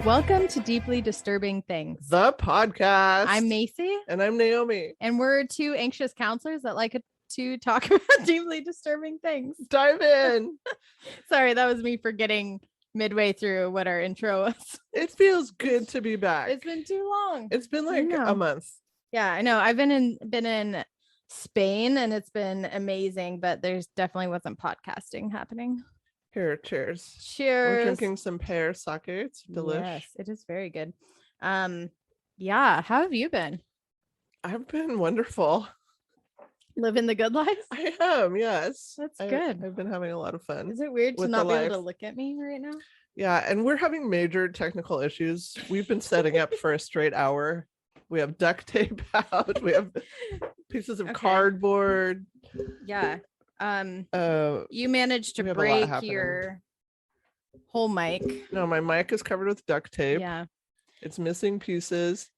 Welcome to Deeply Disturbing Things, the podcast. I'm Macie. And I'm Naomi. And we're two anxious counselors that like to talk about deeply disturbing things. Dive in. Sorry, that was me forgetting midway through what our intro was. It feels good to be back. It's been too long. It's been like a month. Yeah, I know. I've been in Spain and it's been amazing, but there's definitely wasn't podcasting happening. Here, cheers. Cheers. We're drinking some pear sake. It's delicious. Yes, it is very good. Yeah, how have you been? I've been wonderful. Living the good life? I am, yes. That's good. I've been having a lot of fun. Is it weird to not be able to look at me right now? Yeah, and we're having major technical issues. We've been setting up for a straight hour. We have duct tape out. We have pieces of cardboard. Yeah. You managed to break your whole mic. No, my mic is covered with duct tape. Yeah. It's missing pieces.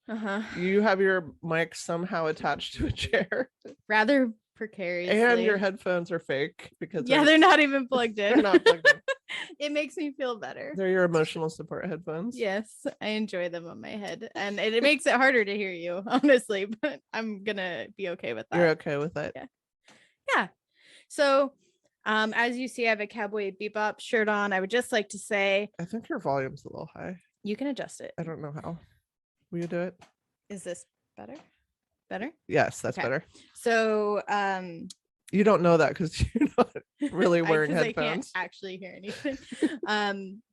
You have your mic somehow attached to a chair. Rather precariously. And your headphones are fake because they're not even plugged in. They're not plugged in. It makes me feel better. They're your emotional support headphones. Yes, I enjoy them on my head. And it makes it harder to hear you, honestly, but I'm gonna be okay with that. You're okay with it? Yeah. So as you see, I have a Cowboy Bebop shirt on. I would just like to say, I think your volume's a little high. You can adjust it. I don't know how. Will you do it? Is this better? Yes, that's better. So you don't know that because you're not really wearing headphones. I can't actually hear anything.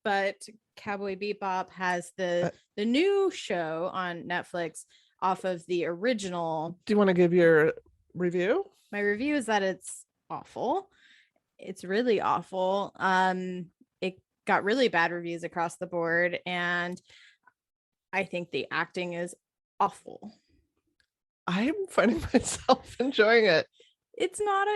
But Cowboy Bebop has the new show on Netflix off of the original. Do you want to give your review? My review is that it's awful. It's really awful. It got really bad reviews across the board, and I think the acting is awful. I'm finding myself enjoying it. It's not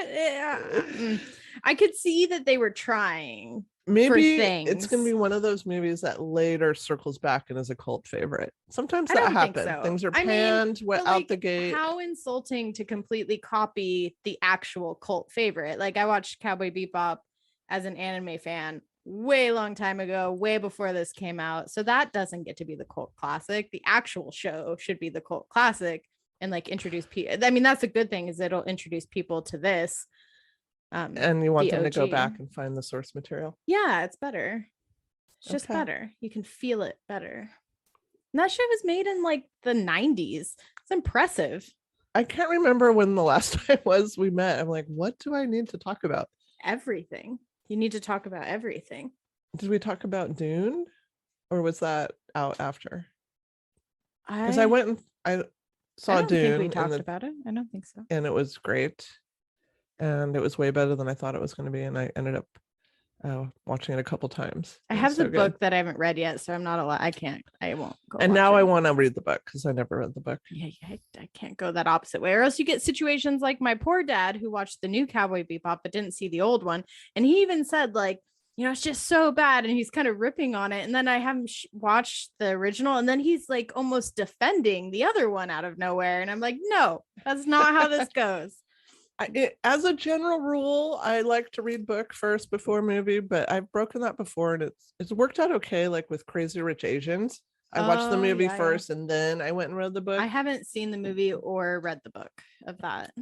I could see that they were trying. Maybe it's going to be one of those movies that later circles back and is a cult favorite. Sometimes that happens. So. Things are panned out the gate. How insulting to completely copy the actual cult favorite. Like, I watched Cowboy Bebop as an anime fan way long time ago, way before this came out. So that doesn't get to be the cult classic. The actual show should be the cult classic and like introduce people. I mean, that's a good thing, is it'll introduce people to this. And you want them to go back and find the source material. Yeah, it's better. It's just better. You can feel it better. And that show was made in like the 90s. It's impressive. I can't remember when the last time was we met. I'm like, what do I need to talk about? Everything. You need to talk about everything. Did we talk about Dune? Or was that out after? Because I went and I saw Dune. I don't think we talked about it. I don't think so. And it was great. And it was way better than I thought it was going to be. And I ended up watching it a couple times. I have the book that I haven't read yet, so I'm not allowed. I won't go. And now I want to read the book because I never read the book. Yeah, I can't go that opposite way, or else you get situations like my poor dad who watched the new Cowboy Bebop but didn't see the old one. And he even said, like, you know, it's just so bad. And he's kind of ripping on it. And then I have him watch the original. And then he's like almost defending the other one out of nowhere. And I'm like, no, that's not how this goes. As a general rule, I like to read book first before movie, but I've broken that before and it's worked out okay. Like with Crazy Rich Asians, I watched the movie first and then I went and read the book. I haven't seen the movie or read the book of that.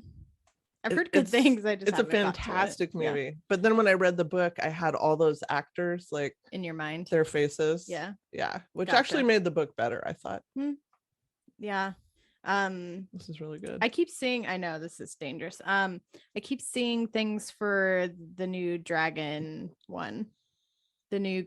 I've heard good things. It's a fantastic movie. Yeah. But then when I read the book, I had all those actors like in your mind, their faces. Yeah, which actually made the book better, I thought. Yeah. This is really good. I keep seeing, I know this is dangerous. I keep seeing things for the new Dragon one, the new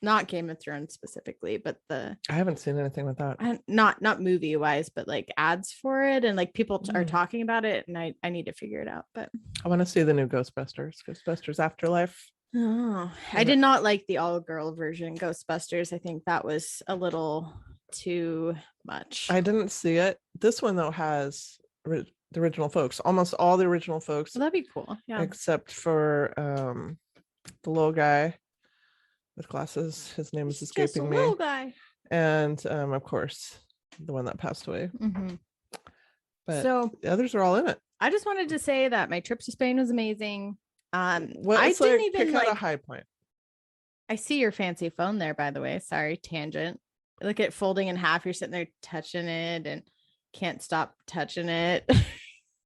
not Game of Thrones specifically, but I haven't seen anything with that. Not movie wise, but like ads for it, and like people are talking about it, and I need to figure it out. But I want to see the new Ghostbusters Afterlife. Oh, I did not like the all-girl version Ghostbusters. I think that was a little too much. I didn't see it. This one though has the original folks, almost all the original folks. Well, that'd be cool. Yeah, except for the little guy with glasses. His name is escaping me. Little guy. And of course the one that passed away. But so the others are all in it. I just wanted to say that my trip to Spain was amazing. Well, I didn't even pick out a high point. I see your fancy phone there, by the way. Sorry, tangent. look at folding in half. You're sitting there touching it and can't stop touching it.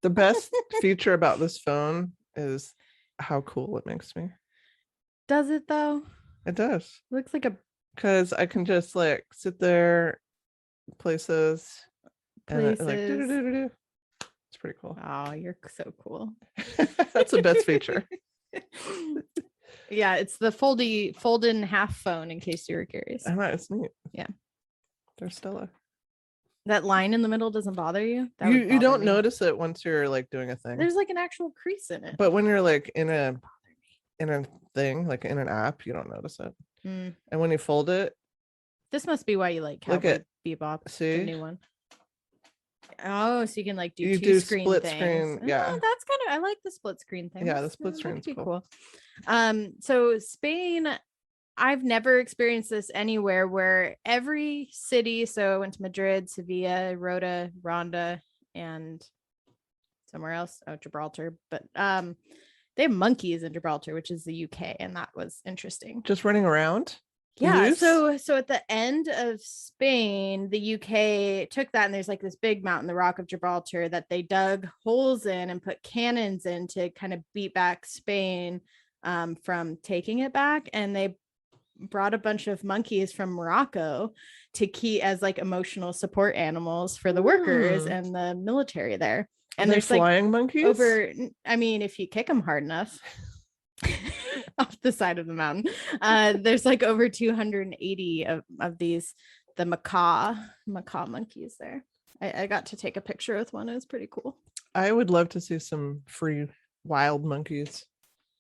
The best feature about this phone is how cool it makes me. Does it though? It does. Looks like a because I can just like sit there places and it, like do. It's pretty cool. Oh, you're so cool. That's the best feature. Yeah, it's the fold in half phone, in case you were curious. I know, it's neat. Yeah, there's still that line in the middle doesn't bother you. You don't notice it once you're like doing a thing. There's like an actual crease in it. But when you're like in a thing, like in an app, you don't notice it. And when you fold it, this must be why you like Cowboy Bebop. See the new one. Oh, so you can like do two screen split things. Screen, yeah, that's kind of, I like the split screen thing. Yeah, the split screen is cool. So Spain, I've never experienced this anywhere, where every city, so I went to Madrid, Sevilla, Rota, Ronda, and somewhere else, Gibraltar, but they have monkeys in Gibraltar, which is the UK, and that was interesting. Just running around? Yeah. Loose? So at the end of Spain, the UK took that, and there's like this big mountain, the Rock of Gibraltar, that they dug holes in and put cannons in to kind of beat back Spain from taking it back. And they brought a bunch of monkeys from Morocco to keep as like emotional support animals for the workers and the military there. And there's flying like monkeys if you kick them hard enough off the side of the mountain, there's like over 280 of these, the macaw monkeys there. I got to take a picture with one. It was pretty cool. I would love to see some free wild monkeys.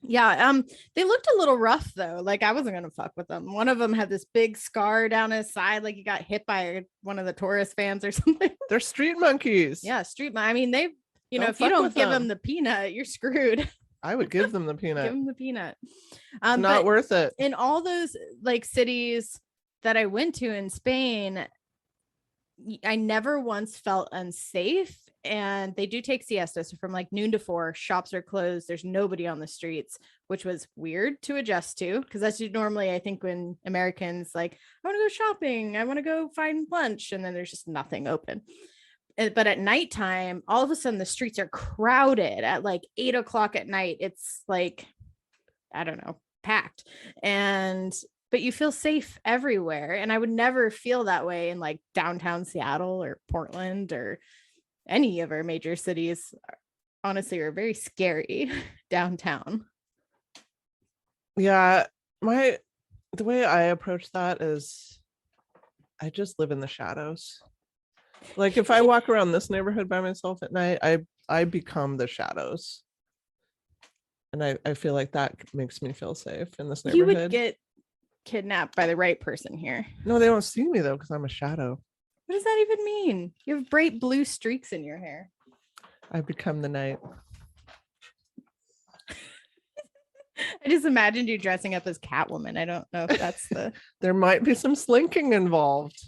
Yeah, they looked a little rough though. Like I wasn't gonna fuck with them. One of them had this big scar down his side, like he got hit by one of the tourist fans or something. They're street monkeys. Yeah, I mean, they, if you don't give them the peanut, you're screwed. I would give them the peanut. Give them the peanut. It's not worth it. In all those like cities that I went to in Spain, I never once felt unsafe. And they do take siesta. So from like noon to 4, shops are closed. There's nobody on the streets, which was weird to adjust to, because that's normally, I think, when Americans like, I want to go shopping, I want to go find lunch, and then there's just nothing open. But at nighttime, all of a sudden the streets are crowded at like 8 o'clock at night. It's like, I don't know, packed. But you feel safe everywhere. And I would never feel that way in like downtown Seattle or Portland or any of our major cities. Honestly, are very scary downtown. Yeah, the way I approach that is I just live in the shadows. Like if I walk around this neighborhood by myself at night, I become the shadows. And I feel like that makes me feel safe in this neighborhood. You would get kidnapped by the right person here. No, they don't see me though, because I'm a shadow. What does that even mean? You have bright blue streaks in your hair. I become the night. I just imagined you dressing up as Catwoman. I don't know if that's the... There might be some slinking involved.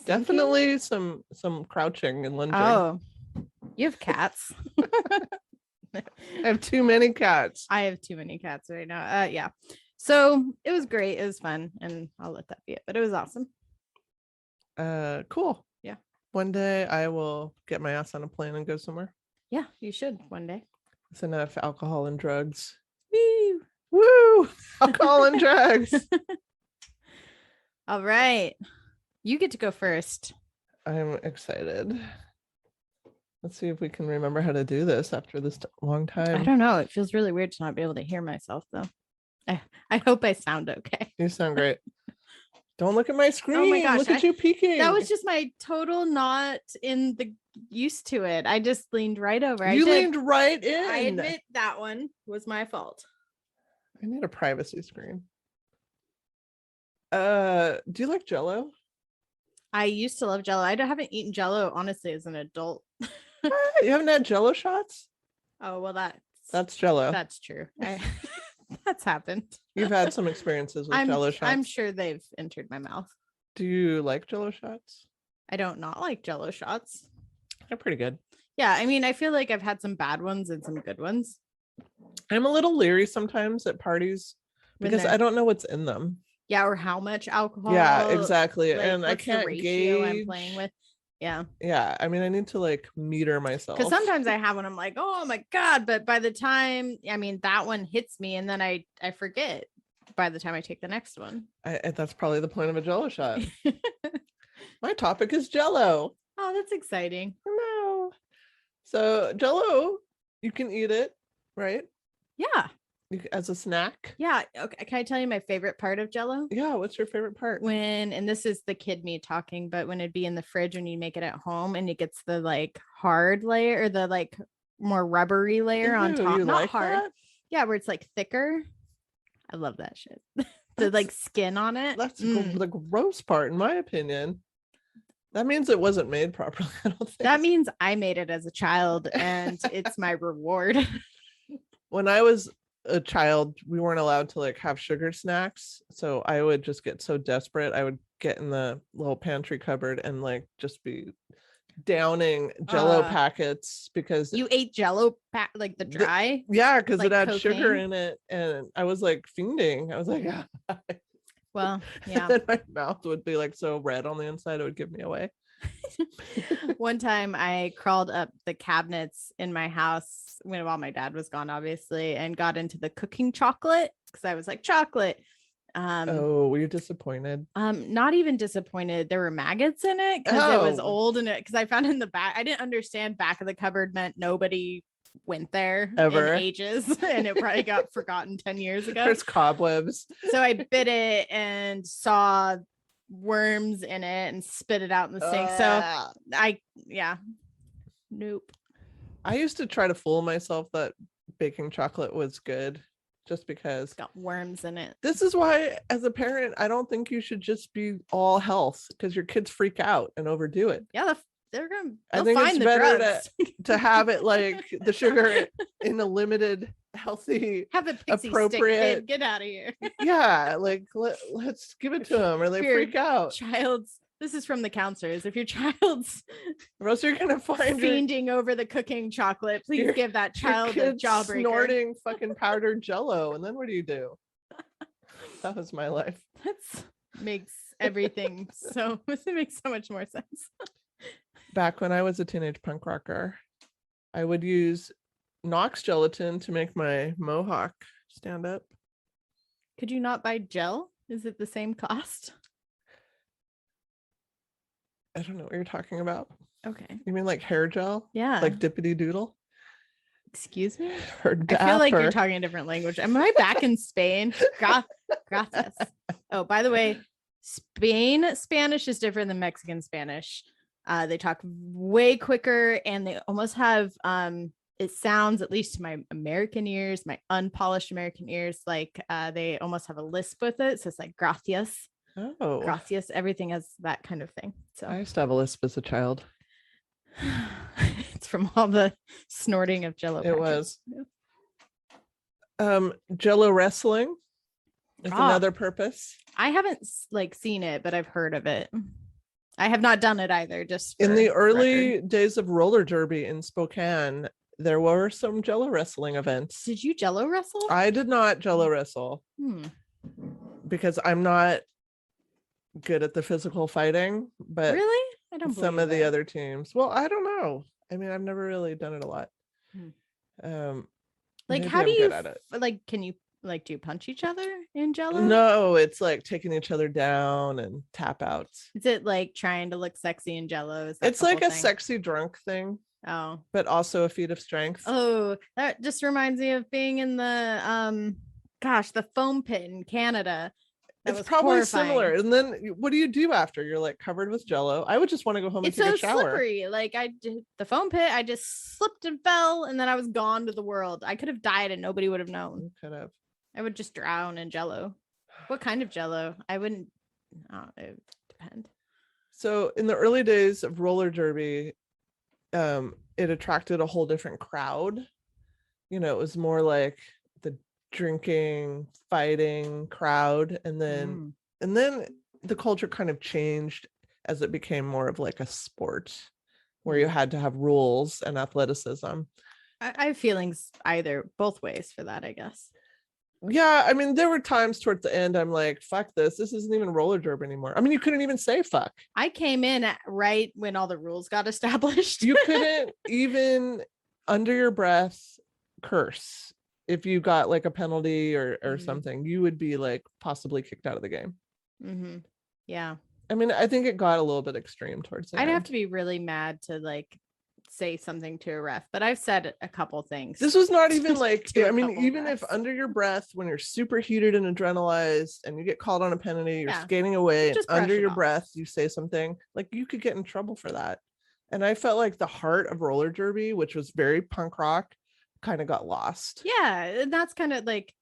Definitely some crouching and lunging. Oh, you have cats. I have too many cats. I have too many cats right now. Yeah. So it was great. It was fun, and I'll let that be it. But it was awesome. Cool. Yeah. One day I will get my ass on a plane and go somewhere. Yeah, you should one day. It's enough alcohol and drugs. Woo! Woo! Alcohol and drugs. All right. You get to go first. I'm excited. Let's see if we can remember how to do this after this long time. I don't know. It feels really weird to not be able to hear myself, though. I hope I sound okay. You sound great. Don't look at my screen. Oh my gosh. Look at you peeking. That was just my total not in the used to it. I just leaned right over. You leaned right in. I admit that one was my fault. I need a privacy screen. Do you like Jell-o? I used to love Jell-o. I haven't eaten Jell-o, honestly, as an adult. You haven't had Jell-o shots? Oh, well, that's Jell-o. That's true. That's happened. You've had some experiences with Jell-o shots. I'm sure they've entered my mouth. Do you like Jell-o shots? I don't not like Jell-o shots. They're pretty good. Yeah, I mean, I feel like I've had some bad ones and some good ones. I'm a little leery sometimes at parties because I don't know what's in them. Yeah, or how much alcohol. Yeah, exactly. Like, And I what's the can't ratio I'm gauge. playing with? Yeah. Yeah, I mean, I need to like meter myself. Because sometimes I have one, I'm like, oh my God. But by the time, I mean, that one hits me and then I forget by the time I take the next one. That's probably the point of a Jello shot. My topic is Jello. Oh, that's exciting. No. So Jello, you can eat it, right? Yeah. As a snack. Yeah. Okay. Can I tell you my favorite part of Jello? Yeah. What's your favorite part? And this is the kid me talking, but when it'd be in the fridge when you make it at home and it gets the like hard layer or the like more rubbery layer on top. You Not like hard. that? Yeah, where it's like thicker. I love that shit. The like skin on it. That's the gross part, in my opinion. That means it wasn't made properly. I don't think. That means I made it as a child and it's my reward. When I was a child, we weren't allowed to like have sugar snacks. So I would just get so desperate. I would get in the little pantry cupboard and like just be downing Jello packets because you ate Jello like the dry. Yeah, because like it had cocaine? Sugar in it, and I was like fiending. I was like, well, yeah. And my mouth would be like so red on the inside, it would give me away. One time I crawled up the cabinets in my house while my dad was gone, obviously, and got into the cooking chocolate because I was like, chocolate. Oh, were you disappointed? Not even disappointed. There were maggots in it because it was old and because I found it in the back. I didn't understand back of the cupboard meant nobody went there ever in ages and it probably got forgotten 10 years ago. There's cobwebs. So I bit it and saw worms in it and spit it out in the sink. So nope. I used to try to fool myself that baking chocolate was good just because it's got worms in it. This is why, as a parent, I don't think you should just be all health because your kids freak out and overdo it. Yeah, I think it's better to have it like the sugar in a limited, healthy, have a pixie appropriate. Stick, kid. Get out of here. Yeah, like let's give it to them or they freak out. This is from the counselors. If your child's or else you're gonna find fiending over the cooking chocolate, please give that child a jawbreaker. Snorting fucking powdered Jello, and then what do? That was my life. That makes everything so. It makes so much more sense. Back when I was a teenage punk rocker, I would use Knox gelatin to make my mohawk stand up. Could you not buy gel? Is it the same cost? I don't know what you're talking about. Okay. You mean like hair gel? Yeah. Like dippity doodle? Excuse me? Or I feel like you're talking a different language. Am I back in Spain? Gracias. Oh, by the way, Spain Spanish is different than Mexican Spanish. They talk way quicker and they almost have it sounds, at least to my American ears, my unpolished American ears, like they almost have a lisp with it. So it's like gracias. Oh, gracias. Everything has that kind of thing. So I used to have a lisp as a child. It's from all the snorting of Jello. It was. Jello wrestling is another purpose. I haven't like seen it, but I've heard of it. I have not done it either. Just in the early days of roller derby in Spokane, there were some Jello wrestling events. Did you Jello wrestle? I did not Jello wrestle because I'm not good at the physical fighting, but really, I don't. Some of the other teams. Well, I don't know. I mean, I've never really done it a lot. Like, how do you like? Can you like do you punch each other in Jello? No, it's like taking each other down and tap outs. Is it like trying to look sexy in Jello? It's like a sexy drunk thing. Oh, but also a feat of strength. Oh, that just reminds me of being in the the foam pit in Canada. It's probably horrifying. Similar. And then what do you do after you're like covered with Jello? I would just want to go home and take a shower. It's so slippery. Like I did the foam pit, I just slipped and fell and then I was gone to the world. I could have died and nobody would have known. You could have. I would just drown in Jello. What kind of Jello? I wouldn't. It would depend. So in the early days of roller derby, it attracted a whole different crowd. You know, it was more like the drinking, fighting crowd, and then the culture kind of changed as it became more of like a sport where you had to have rules and athleticism. I have feelings both ways for that, I guess. Yeah, I mean, there were times towards the end I'm like, fuck this. This isn't even roller derby anymore. I mean, you couldn't even say fuck. I came in right when all the rules got established. You couldn't even under your breath curse if you got like a penalty or something. You would be like possibly kicked out of the game. Mm-hmm. Yeah. I mean, I think it got a little bit extreme towards the I'd end. have to be really mad to like say something to a ref, but I've said a couple things. This was not even like, To I a mean, couple even refs. if under your breath, when you're super heated and adrenalized and you get called on a penalty, you're skating away, and Just brush under it your off. breath, you say something, like you could get in trouble for that. And I felt like the heart of roller derby, which was very punk rock, kind of got lost. Yeah, and that's kind of like,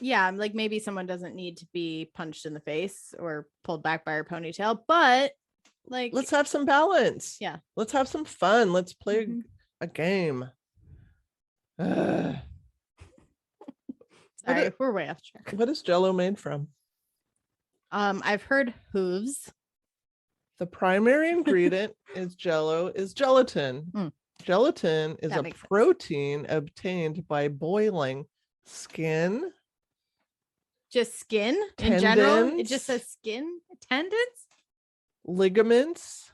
yeah, like maybe someone doesn't need to be punched in the face or pulled back by her ponytail, but like, let's have some balance. Yeah. Let's have some fun. Let's play a game. Sorry, we're way off track. What is Jello made from? I've heard hooves. The primary ingredient is Jello is gelatin. Gelatin is a protein obtained by boiling skin. Just skin tendons, in general? It just says skin, tendons, ligaments,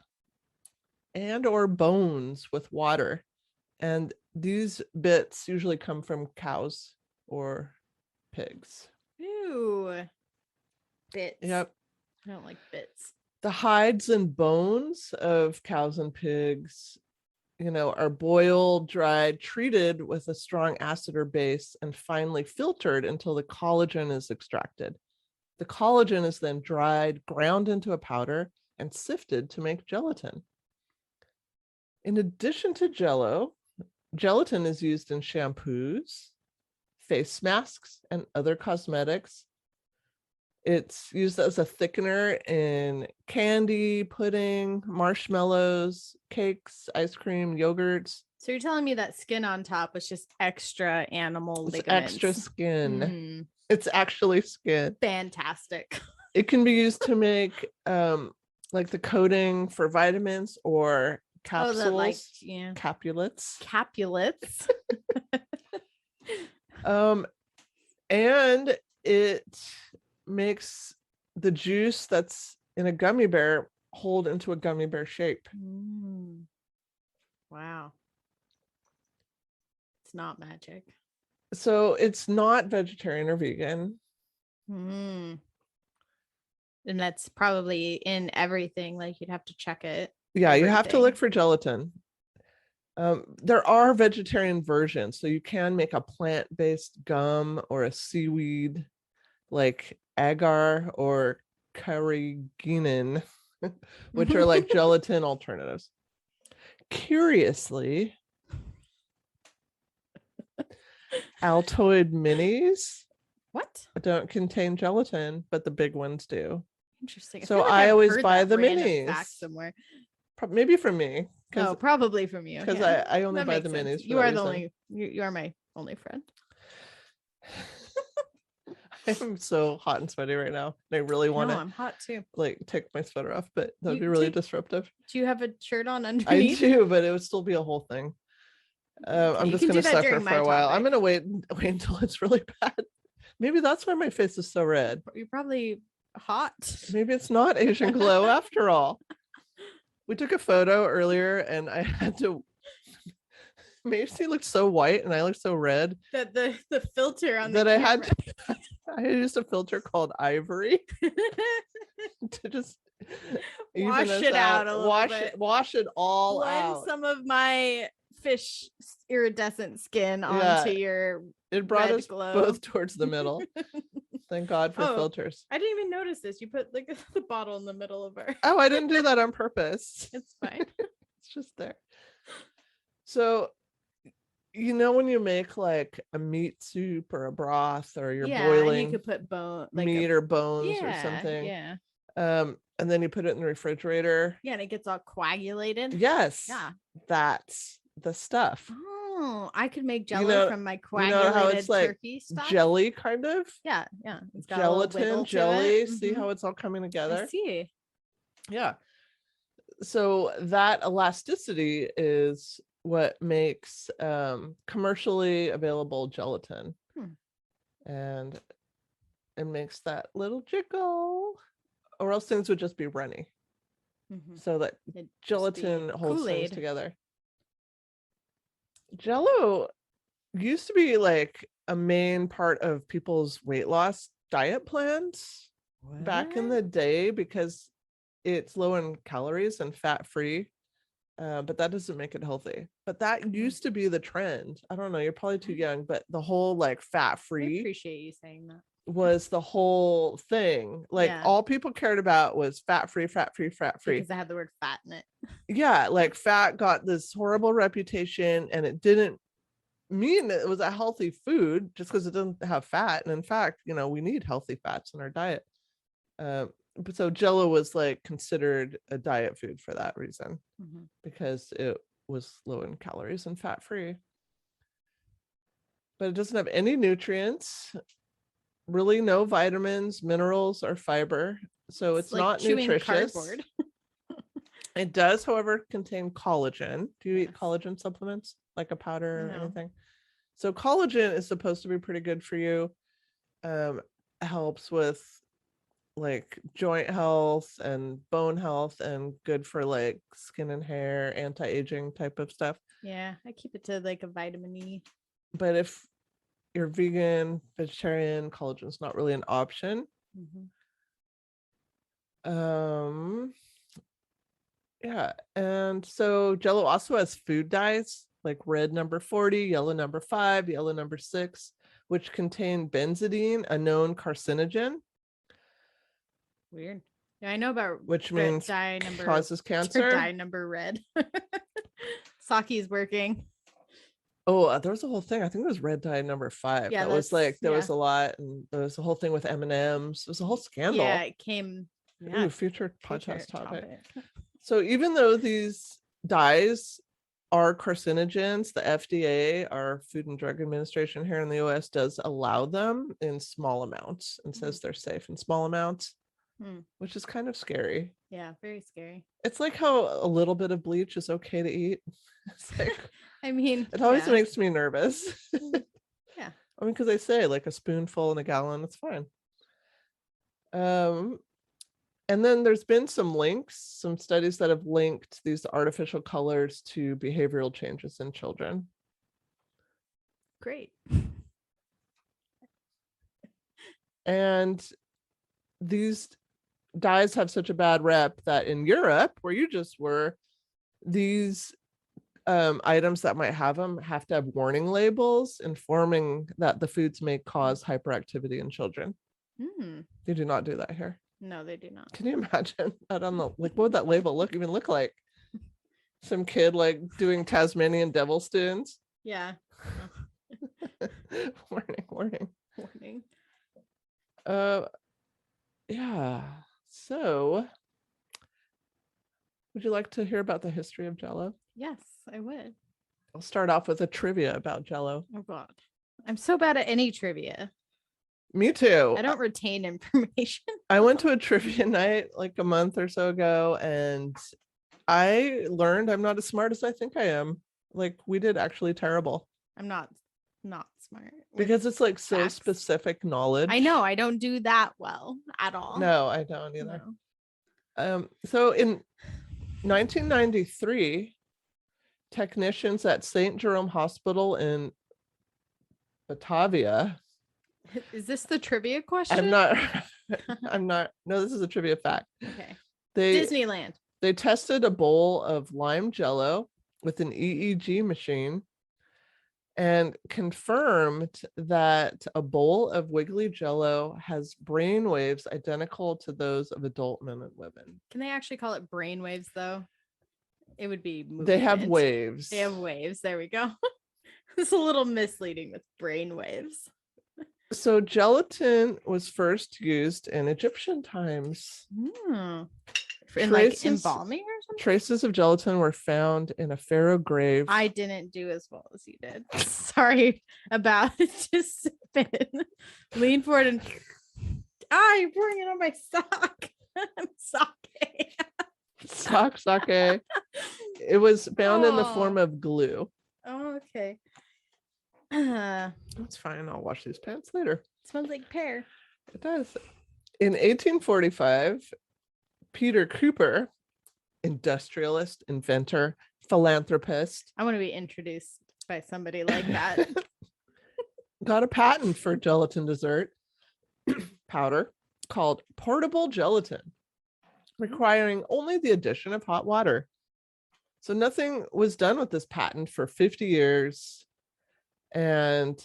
and or bones with water. And these bits usually come from cows or pigs. Ew. Bits. Yep. I don't like bits. The hides and bones of cows and pigs, are boiled, dried, treated with a strong acid or base, and finally filtered until the collagen is extracted. The collagen is then dried, ground into a powder, and sifted to make gelatin. In addition to Jello, gelatin is used in shampoos, face masks, and other cosmetics. It's used as a thickener in candy, pudding, marshmallows, cakes, ice cream, yogurts. So you're telling me that skin on top was just extra animal ligaments? Extra skin. It's actually skin. Fantastic. It can be used to make like the coating for vitamins or capsules, capulates. Capulates. And it makes the juice that's in a gummy bear hold into a gummy bear shape. Wow. It's not magic. So it's not vegetarian or vegan. And that's probably in everything. Like you'd have to check it. Yeah, you have to look for gelatin. There are vegetarian versions, so you can make a plant-based gum or a seaweed like agar or carrageenan, which are like gelatin alternatives. Curiously, Altoid minis don't contain gelatin, but the big ones do. Interesting. So I always buy the minis somewhere. Maybe from me. Oh, probably from you. Because I only buy the minis. You are the only. You are my only friend. I'm so hot and sweaty right now. And I really want to. I'm hot too. Like take my sweater off, but that would be really disruptive. Do you have a shirt on underneath? I do, but it would still be a whole thing. I'm just gonna suffer for a while. I'm gonna wait until it's really bad. Maybe that's why my face is so red. You're probably hot. Maybe it's not Asian glow after all. We took a photo earlier and I had to. Macie looked so white and I looked so red. That the filter on that I used a filter called Ivory to just wash it out a little bit. Wash it all out. Blend some of my fish iridescent skin onto your. It brought us both towards the middle. Thank God for filters. I didn't even notice this. You put like the bottle in the middle of our. Oh, I didn't do that on purpose. It's fine. It's just there. So, when you make like a meat soup or a broth, or you're boiling, you could put meat or bones or something. Yeah. And then you put it in the refrigerator. Yeah, and it gets all coagulated. Yes. Yeah. That's the stuff. Oh, I could make Jello from my coagulated how it's like turkey stuff. Jelly, kind of. Yeah. It's got gelatin, jelly. See how it's all coming together? I see. Yeah. So that elasticity is what makes commercially available gelatin. and it makes that little jiggle, or else things would just be runny. So that gelatin holds things together. Jell-o used to be like a main part of people's weight loss diet plans back in the day because it's low in calories and fat free. But that doesn't make it healthy. But that used to be the trend. I don't know, you're probably too young, but the whole like fat free. I appreciate you saying that. Was the whole thing. Like all people cared about was fat free. Because I had the word fat in it. Yeah, like fat got this horrible reputation, and it didn't mean that it was a healthy food just because it doesn't have fat. And in fact, you know, we need healthy fats in our diet. But so Jell-o was like considered a diet food for that reason, because it was low in calories and fat free. But it doesn't have any nutrients, really no vitamins, minerals, or fiber. So it's like not nutritious. Cardboard. It does, however, contain collagen. Do you eat collagen supplements, like a powder or anything? So collagen is supposed to be pretty good for you. Helps with like joint health and bone health, and good for like skin and hair, anti-aging type of stuff. Yeah, I keep it to like a vitamin E. But if you're vegan, vegetarian, collagen is not really an option. Yeah, and so Jell-o also has food dyes like red number 40, yellow number 5, yellow number 6, which contain benzidine, a known carcinogen. Weird. Yeah, I know about which means dye number causes cancer. Dye number red. Saki's working. Oh, there was a whole thing. I think it was red dye number 5. Yeah, that was like there was a lot, and there was a whole thing with M&Ms. It was a whole scandal. Yeah, it came. Yeah, future podcast topic. So even though these dyes are carcinogens, the FDA, our Food and Drug Administration here in the US, does allow them in small amounts and says they're safe in small amounts, which is kind of scary. Yeah, very scary. It's like how a little bit of bleach is okay to eat. It's like, I mean, it always makes me nervous. Yeah. I mean, because they say like a spoonful in a gallon, it's fine. And then there's been some studies that have linked these artificial colors to behavioral changes in children. Great. And these dyes have such a bad rep that in Europe, where you just were, these items that might have them have to have warning labels informing that the foods may cause hyperactivity in children. They do not do that here. No, they do not. Can you imagine that on the, like, what would that label even look like? Some kid like doing Tasmanian devil spoons? Yeah. Warning. Yeah. So would you like to hear about the history of Jell-o? Yes, I would. I'll start off with a trivia about Jell-o. Oh God. I'm so bad at any trivia. Me too. I don't retain information. I went to a trivia night like a month or so ago, and I learned I'm not as smart as I think I am. Like, we did actually terrible. I'm not smart. Because it's like so specific knowledge. I know. I don't do that well at all. No, I don't either. No. So in 1993, technicians at St. Jerome Hospital in Batavia. Is this the trivia question? I'm not. No, this is a trivia fact. Okay. Disneyland. They tested a bowl of lime Jell-o with an EEG machine and confirmed that a bowl of wiggly Jell-o has brain waves identical to those of adult men and women. Can they actually call it brain waves though? It would be movement. They have waves. They have waves. There we go. It's a little misleading with brain waves. So gelatin was first used in Egyptian times. In like embalming or something? Traces of gelatin were found in a pharaoh grave. I didn't do as well as you did. Sorry about it. Just spin. Lean forward and you're pouring it on my sock. Sake. It was found in the form of glue. Oh, okay. That's fine. I'll wash these pants later. Smells like pear. It does. In 1845, Peter Cooper, industrialist, inventor, philanthropist. I want to be introduced by somebody like that. Got a patent for gelatin dessert powder called portable gelatin, requiring only the addition of hot water. So nothing was done with this patent for 50 years. And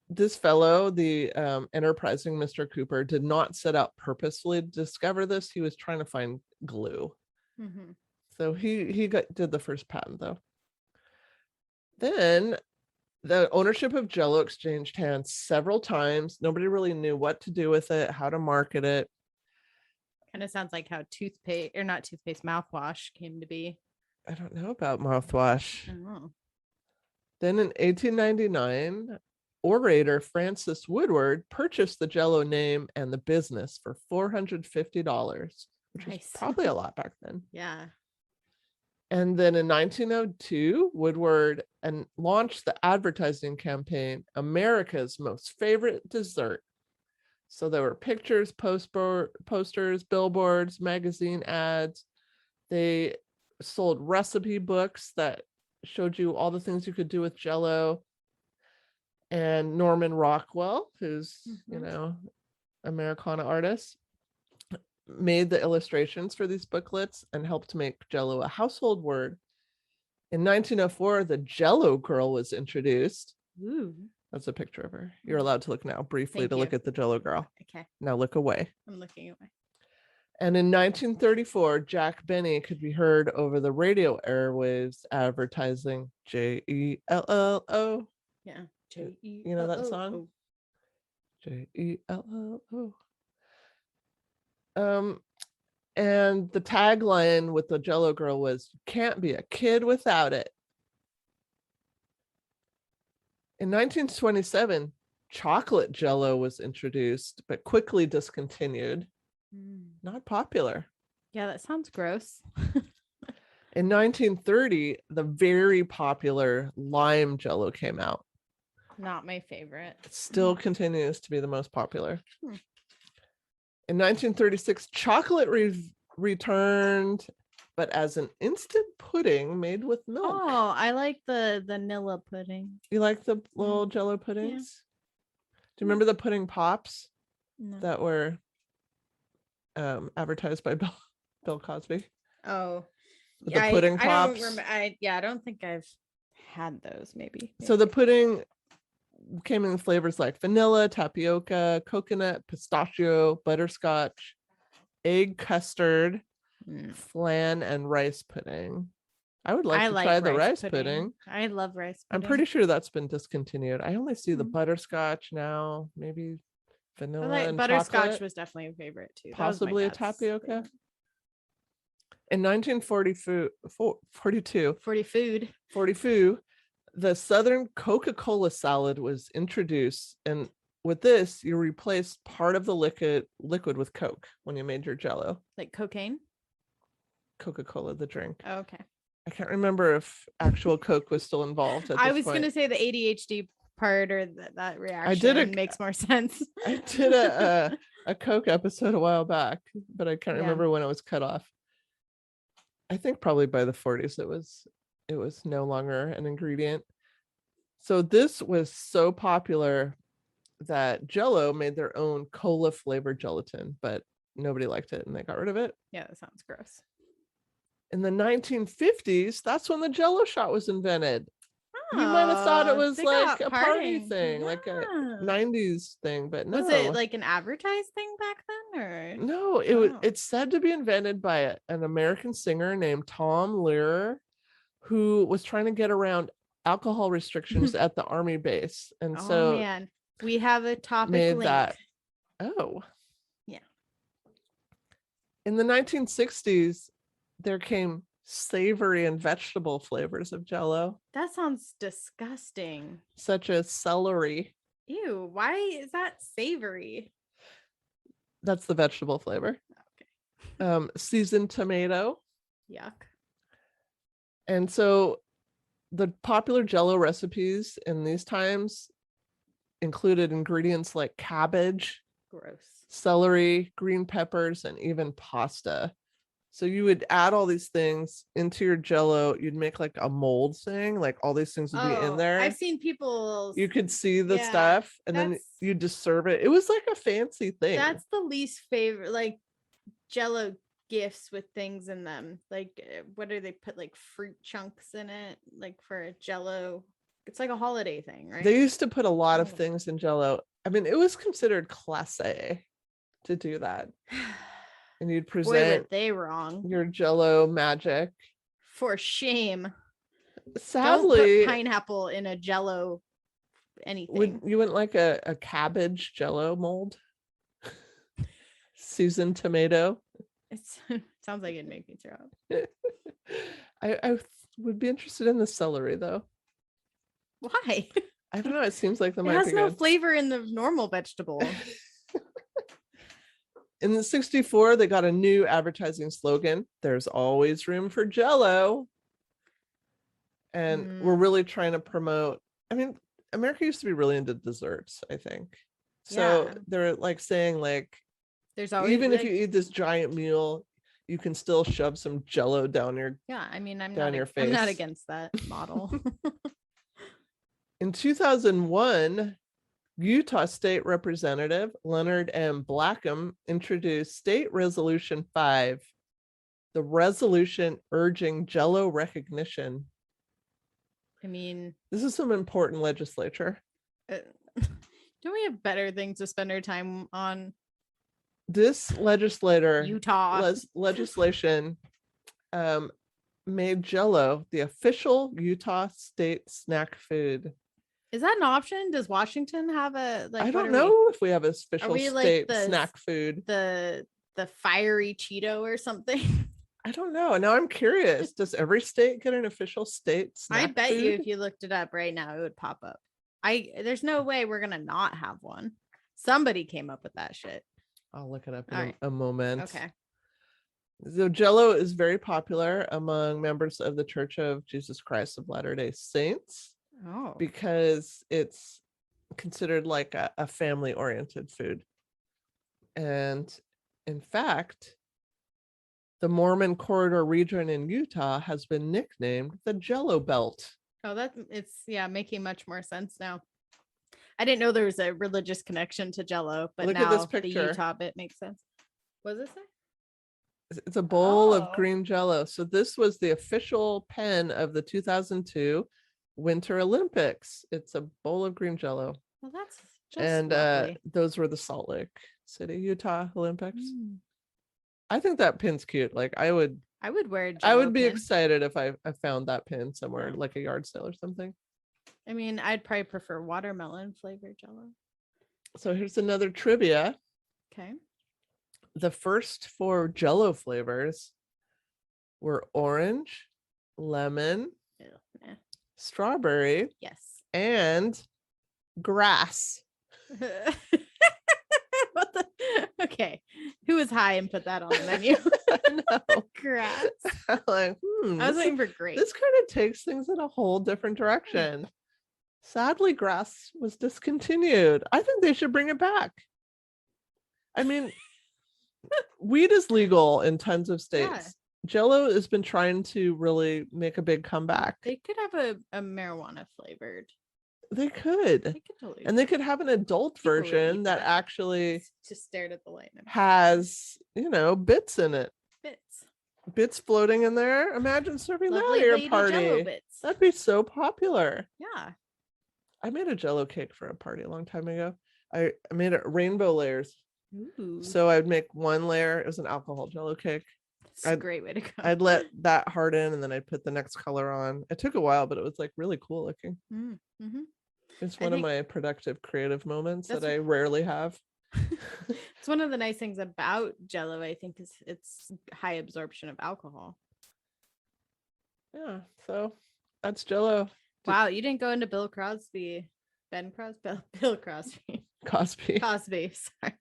this fellow, the enterprising Mr. Cooper, did not set out purposefully to discover this. He was trying to find glue. Mm-hmm. So he did the first patent, though. Then the ownership of Jell-O exchanged hands several times. Nobody really knew what to do with it, how to market it. Kind of sounds like how mouthwash came to be. I don't know about mouthwash. I don't know. Then in 1899, orator Francis Woodward purchased the Jell-O name and the business for $450, which is probably a lot back then. Yeah. And then in 1902, Woodward launched the advertising campaign, America's Most Favorite Dessert. So there were pictures, posters, billboards, magazine ads. They sold recipe books that showed you all the things you could do with Jell-O. And Norman Rockwell, who's, Americana artist, made the illustrations for these booklets and helped make Jell-O a household word. In 1904, the Jello Girl was introduced. Ooh. That's a picture of her. You're allowed to look now briefly to look at the Jello Girl. Okay. Now look away. I'm looking away. And in 1934, Jack Benny could be heard over the radio airwaves advertising Jello. Yeah. Jello. You know that song? Jello. And the tagline with the Jello Girl was, "Can't be a kid without it." In 1927, chocolate Jell-O was introduced, but quickly discontinued. Not popular. Yeah, that sounds gross. In 1930, the very popular lime Jell-O came out. Not my favorite. It still continues to be the most popular. In 1936, chocolate returned, but as an instant pudding made with milk. Oh, I like the vanilla pudding. You like the little Jell-O puddings? Yeah. Do you remember the pudding pops that were advertised by Bill Cosby? Oh, the pudding pops. I don't remember. I don't think I've had those. Maybe. So the pudding came in flavors like vanilla, tapioca, coconut, pistachio, butterscotch, egg custard, flan, and rice pudding. I would like to try the rice pudding. I love rice pudding. I'm pretty sure that's been discontinued. I only see the butterscotch now, maybe vanilla and butterscotch chocolate. Was definitely a favorite too. Possibly a tapioca. Favorite. In 1942, the Southern Coca-Cola salad was introduced, and with this, you replaced part of the liquid with Coke when you made your Jell-O. Like cocaine? Coca-Cola, the drink. Oh, okay. I can't remember if actual Coke was still involved. I was going to say the ADHD part or that reaction makes more sense. I did a Coke episode a while back, but I can't remember when it was cut off. I think probably by the 40s it was no longer an ingredient. So this was so popular that Jell-O made their own cola flavored gelatin, but nobody liked it and they got rid of it. Yeah, that sounds gross. In the 1950s, that's when the Jell-O shot was invented. You might have thought it was like a party thing, like a 90s thing, but no. Was it like an advertised thing back then, or no? It's said to be invented by an American singer named Tom Lehrer, who was trying to get around alcohol restrictions at the Army base, and so man, we have a topic made link. That. Oh, yeah. In the 1960s, there came savory and vegetable flavors of Jell-O. That sounds disgusting. Such as celery. Ew, why is that savory? That's the vegetable flavor. Okay. Seasoned tomato. Yuck. And so the popular Jell-O recipes in these times included ingredients like cabbage, Gross. celery, green peppers, and even pasta. So you would add all these things into your Jell-O. You'd make like a mold thing, like all these things would be in there. I've seen people. You could see the stuff, and then you just serve it. It was like a fancy thing. That's the least favorite, like Jell-O gifts with things in them. Like, what do they put? Like fruit chunks in it, like for a Jell-O. It's like a holiday thing, right? They used to put a lot of things in Jell-O. I mean, it was considered classé to do that. And you'd present they wrong your Jell-O magic. For shame. Sadly, don't put pineapple in a Jell-O anything. You wouldn't like a cabbage Jell-O mold? Seasoned tomato. It sounds like it'd make me throw up. I would be interested in the celery though. Why? I don't know. It seems like it has no flavor in the normal vegetable. In the 64, they got a new advertising slogan. There's always room for Jell-O. And we're really trying to promote. I mean, America used to be really into desserts, I think. So they're like saying like, there's always, even if you eat this giant meal, you can still shove some Jell-O down your I mean, I'm down your face. I'm not against that model. In 2001, Utah State Representative Leonard M. Blackham introduced State Resolution 5, the resolution urging Jell-O recognition. I mean, this is some important legislature. Don't we have better things to spend our time on? This Utah legislation made Jell-O the official Utah state snack food. Is that an option? Does Washington have a I don't know if we have a official state like snack food. The fiery Cheeto or something. I don't know. Now I'm curious. Does every state get an official state snack I bet food? you if you looked it up right now, it would pop up. There's no way we're gonna not have one. Somebody came up with that shit. I'll look it up in a moment. Okay. So Jell-O is very popular among members of the Church of Jesus Christ of Latter-day Saints. Oh. Because it's considered like a family-oriented food. And in fact, the Mormon Corridor region in Utah has been nicknamed the Jell-O Belt. Oh, it's making much more sense now. I didn't know there was a religious connection to Jell-O, but look now at this picture. The Utah bit makes sense. What does it say? It's a bowl of green Jell-O. So this was the official pen of the 2002 Winter Olympics. It's a bowl of green Jell-O. Well, that's just lovely. Those were the Salt Lake City, Utah Olympics. I think that pin's cute. Like I would wear a Jell-O I would be pin. excited if I found that pin somewhere, like a yard sale or something. I mean, I'd probably prefer watermelon flavored Jell-O. So here's another trivia. Okay. The first 4 Jell-O flavors were orange, lemon, strawberry, yes, and grass. What the? Okay, who was high and put that on the menu? No. Grass. Like, I was waiting for grape. This kind of takes things in a whole different direction. Sadly, grass was discontinued. I think they should bring it back. I mean, weed is legal in tons of states. Yeah. Jell-O has been trying to really make a big comeback. They could have a marijuana flavored. They could totally, and they could have an adult version that actually just stared at the light. Has, bits in it. Bits floating in there. Imagine serving that at your party. That'd be so popular. Yeah. I made a Jell-O cake for a party a long time ago. I made it rainbow layers. Ooh. So I'd make one layer. It was an alcohol Jell-O cake. It's a great way to go. I'd let that harden and then I'd put the next color on. It took a while, but it was like really cool looking. Mm-hmm. It's one of my productive creative moments that I rarely have. It's one of the nice things about Jell-O, I think, is its high absorption of alcohol. Yeah, so that's Jell-O. Wow, you didn't go into Bill Crosby. Bill Crosby. Cosby. Sorry.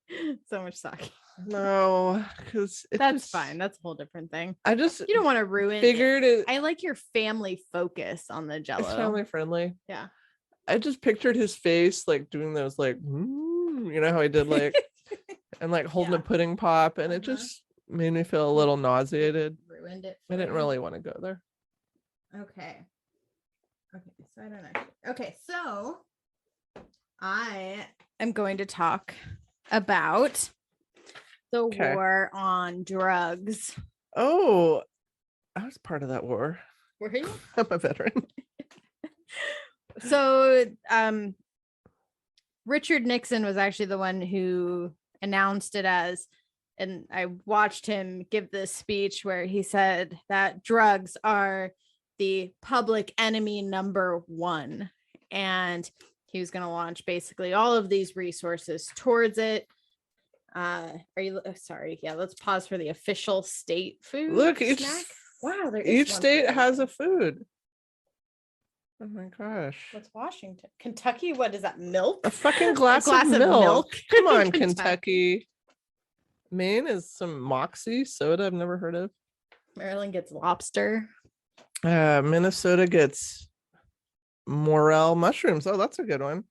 So much sake. No, because that's fine. That's a whole different thing. You don't want to ruin it. I like your family focus on the Jell-O. It's family friendly. Yeah. I just pictured his face like doing those like, you know how I did like, and like holding a pudding pop, and it just made me feel a little nauseated. Ruined it. I didn't really want to go there. Okay. So I don't know. Okay, so I am going to talk about the war on drugs. Oh, I was part of that war. Were you? I'm a veteran. So, Richard Nixon was actually the one who announced it as, and I watched him give this speech where he said that drugs are the public enemy #1, and he was going to launch basically all of these resources towards it. Are you sorry? Yeah, let's pause for the official state food. Look, snack. Wow, each state has a food. Oh my gosh. What's Washington? Kentucky? What is that? Milk? A fucking glass of milk. Come on, Kentucky. Maine is some Moxie soda I've never heard of. Maryland gets lobster. Minnesota gets morel mushrooms. Oh, that's a good one.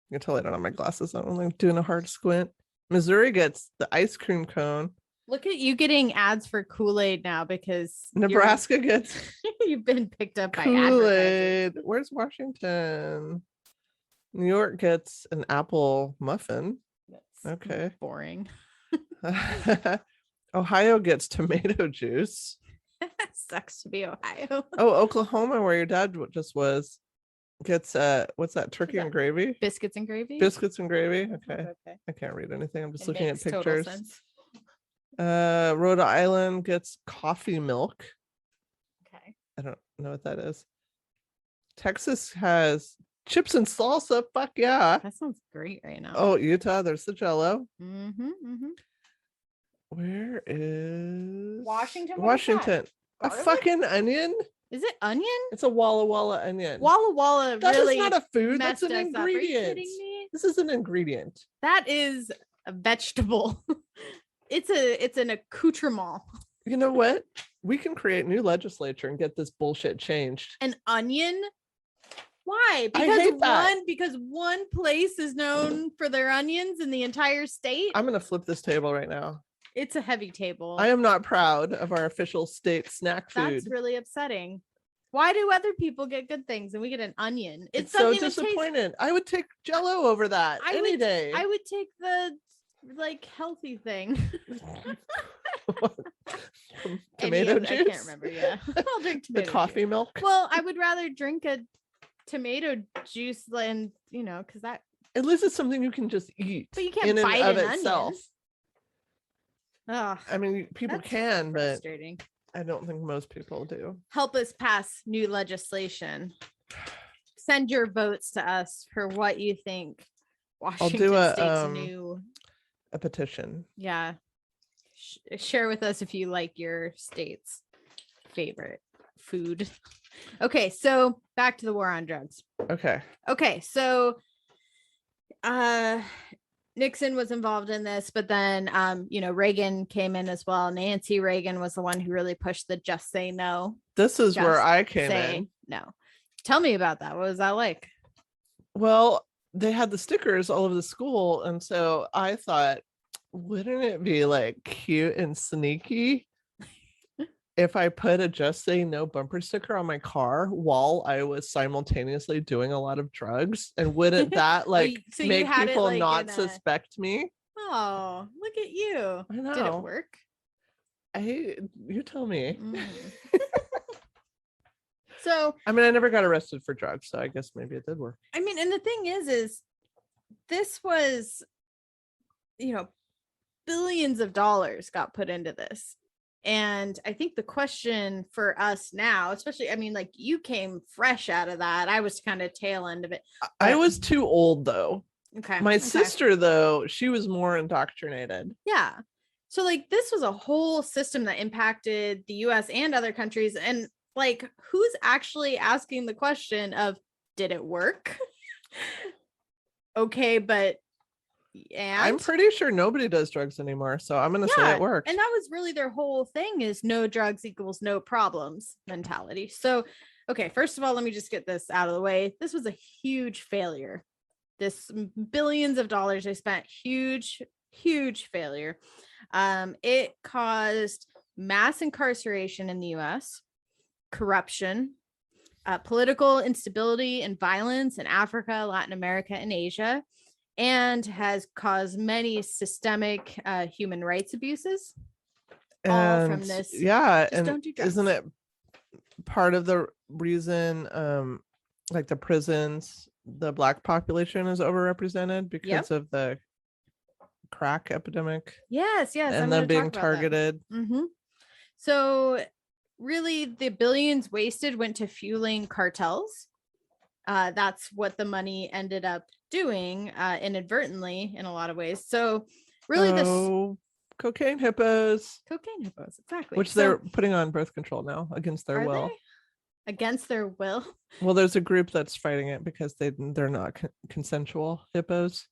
You can tell I don't have my glasses on. I'm like doing a hard squint. Missouri gets the ice cream cone. Look at you getting ads for Kool-Aid now because Nebraska gets you've been picked up by Kool-Aid. Where's Washington? New York gets an apple muffin. That's okay. Boring. Ohio gets tomato juice. Sucks to be Ohio. Oh, Oklahoma, where your dad just was, gets what's that? Turkey and gravy? Biscuits and gravy. Biscuits and gravy. Okay. I can't read anything. I'm just looking at pictures. Rhode Island gets coffee milk. Okay. I don't know what that is. Texas has chips and salsa. Fuck yeah. That sounds great right now. Oh, Utah, there's the Jell-o. Mm-hmm. Where is Washington? Washington. A fucking onion? Is it onion? It's a Walla Walla onion. Walla Walla that really is not a food. That's an ingredient. Are you kidding me? This is an ingredient. That is a vegetable. It's an accoutrement. You know what? We can create new legislature and get this bullshit changed. An onion? Why? Because one place is known for their onions in the entire state. I'm gonna flip this table right now. It's a heavy table. I am not proud of our official state snack food. That's really upsetting. Why do other people get good things and we get an onion? It's so disappointing. I would take Jell-o over that any day. I would take the healthy thing. Tomato juice. I can't remember. Yeah, I'll drink tomato. The coffee juice. Milk. Well, I would rather drink a tomato juice than because that. At least it's something you can just eat. But you can't bite an itself. Onion. I mean, people can, but I don't think most people do. Help us pass new legislation. Send your votes to us for what you think Washington State's new. A petition. Yeah. Share with us if you like your state's favorite food. Okay, so back to the war on drugs. Okay, so Nixon was involved in this, but then Reagan came in as well. Nancy Reagan was the one who really pushed the just say no. This is where I came in. No. Tell me about that. What was that like? Well, they had the stickers all over the school, and so I thought, wouldn't it be like cute and sneaky if I put a just say no bumper sticker on my car while I was simultaneously doing a lot of drugs? And wouldn't that make people not suspect me? Oh, look at you. I know. Did it work? You tell me. So I mean, I never got arrested for drugs, so I guess maybe it did work. I mean, and the thing is this was, billions of dollars got put into this. And I think the question for us now, especially, you came fresh out of that. I was kind of tail end of it. I was too old though. Okay. My sister though, she was more indoctrinated. Yeah. So this was a whole system that impacted the US and other countries. And who's actually asking the question of, did it work? Okay, but I'm pretty sure nobody does drugs anymore, so I'm gonna say it worked. And that was really their whole thing, is no drugs equals no problems mentality. So Okay, first of all, let me just get this out of the way. This was a huge failure. This billions of dollars they spent, huge failure. It caused mass incarceration in the US, corruption, political instability and violence in Africa, Latin America, and Asia, and has caused many systemic human rights abuses. All from this. Yeah, just and don't do drugs. Isn't it part of the reason, like the prisons, the Black population is overrepresented because of the crack epidemic? Yes, and them being targeted. So really the billions wasted went to fueling cartels. That's what the money ended up doing, inadvertently in a lot of ways. So really cocaine hippos, exactly, which they're putting on birth control now against their will. Against their will? Well, there's a group that's fighting it because they're not consensual hippos.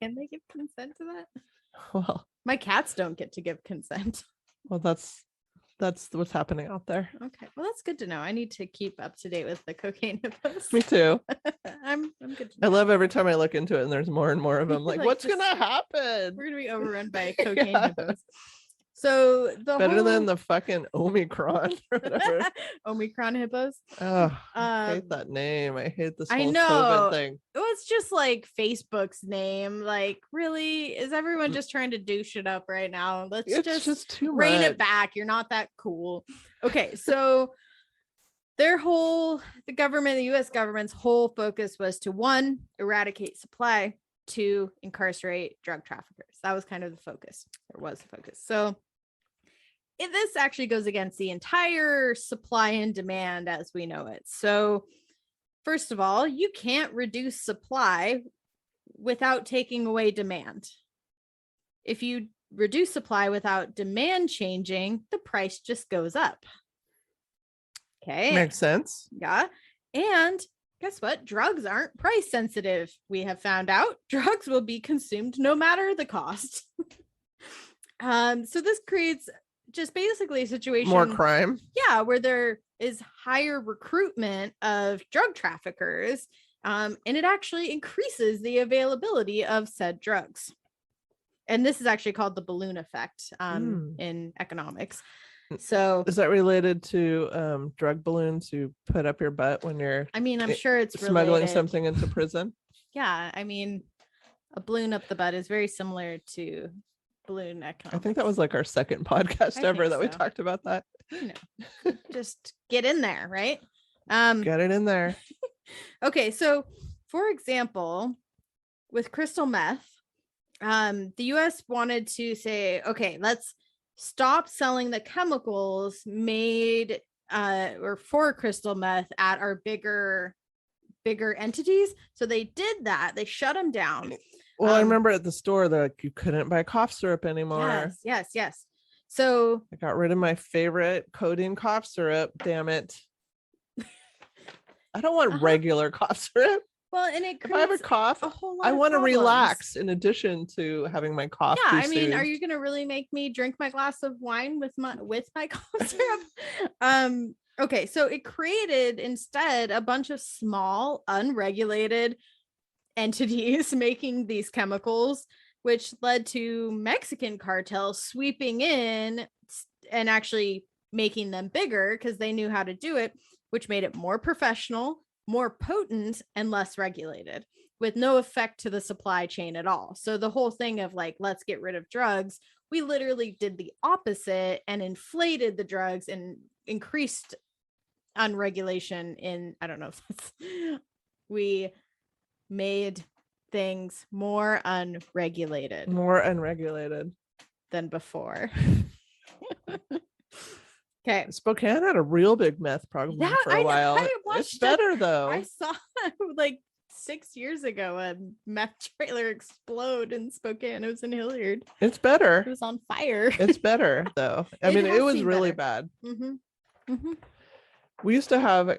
Can they give consent to that? Well, my cats don't get to give consent. Well, that's what's happening out there. Okay, well, that's good to know. I need to keep up to date with the cocaine hippos. Me too. I'm good to I know. love every time I look into it and there's more and more of them. Like what's gonna happen? We're gonna be overrun by cocaine hippos. So better than the fucking Omicron or whatever. Omicron hippos. Oh, I hate that name. I hate this whole COVID thing. It was just like Facebook's name. Like, really, is everyone just trying to do shit up right now? Let's just too rein much. it back. You're not that cool. Okay, so the US government's whole focus was to 1, eradicate supply, 2, incarcerate drug traffickers. That was kind of the focus. Or was the focus. So this actually goes against the entire supply and demand as we know it. So first of all, you can't reduce supply without taking away demand. If you reduce supply without demand changing, the price just goes up. Okay. Makes sense. Yeah. And guess what? Drugs aren't price sensitive. We have found out drugs will be consumed no matter the cost. So this creates just basically a situation, more crime. Yeah, where there is higher recruitment of drug traffickers, and it actually increases the availability of said drugs. And this is actually called the balloon effect in economics. So is that related to drug balloons you put up your butt when you're I'm sure it's smuggling related. Something into prison? Yeah, a balloon up the butt is very similar to balloon economics. I think that was like our second podcast ever that we talked about that. Just get in there, right? Get it in there. Okay, so for example, with crystal meth, the US wanted to say, okay, let's stop selling the chemicals made or for crystal meth at our bigger entities. So they did that. They shut them down. Well, I remember at the store that you couldn't buy cough syrup anymore. Yes. So I got rid of my favorite codeine cough syrup. Damn it. I don't want regular cough syrup. Well, and it if I have a cough, I want to relax in addition to having my cough. Yeah, are you gonna really make me drink my glass of wine with my cough syrup? Okay, so it created instead a bunch of small, unregulated entities making these chemicals, which led to Mexican cartels sweeping in and actually making them bigger because they knew how to do it, which made it more professional, more potent, and less regulated, with no effect to the supply chain at all. So the whole thing of like, let's get rid of drugs, we literally did the opposite and inflated the drugs and increased unregulation in, I don't know if that's, we made things more unregulated than before. Okay, Spokane had a real big meth problem for a while. It's better though. I saw like 6 years ago a meth trailer explode in Spokane. It was in Hilliard. It's better. It was on fire. It's better though. It was really bad. We used to have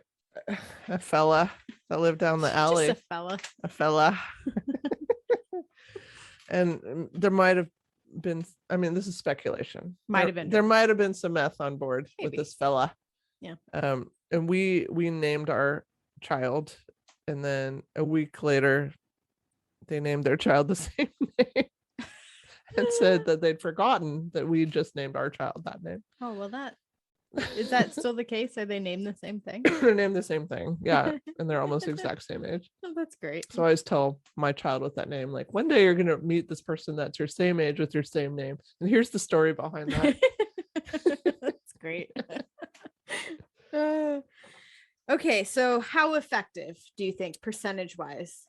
a fella that lived down the alley. Just a fella. And there might have been, this is speculation. There might have been some meth on board with this fella. Yeah. and we named our child, and then a week later they named their child the same name and said that they'd forgotten that we just named our child that name. Oh, well, is that still the case? Are they named the same thing? They're named the same thing. Yeah. And they're almost the exact same age. Oh, that's great. So I always tell my child with that name, like, one day you're going to meet this person that's your same age with your same name. And here's the story behind that. That's great. Okay. So how effective do you think percentage wise?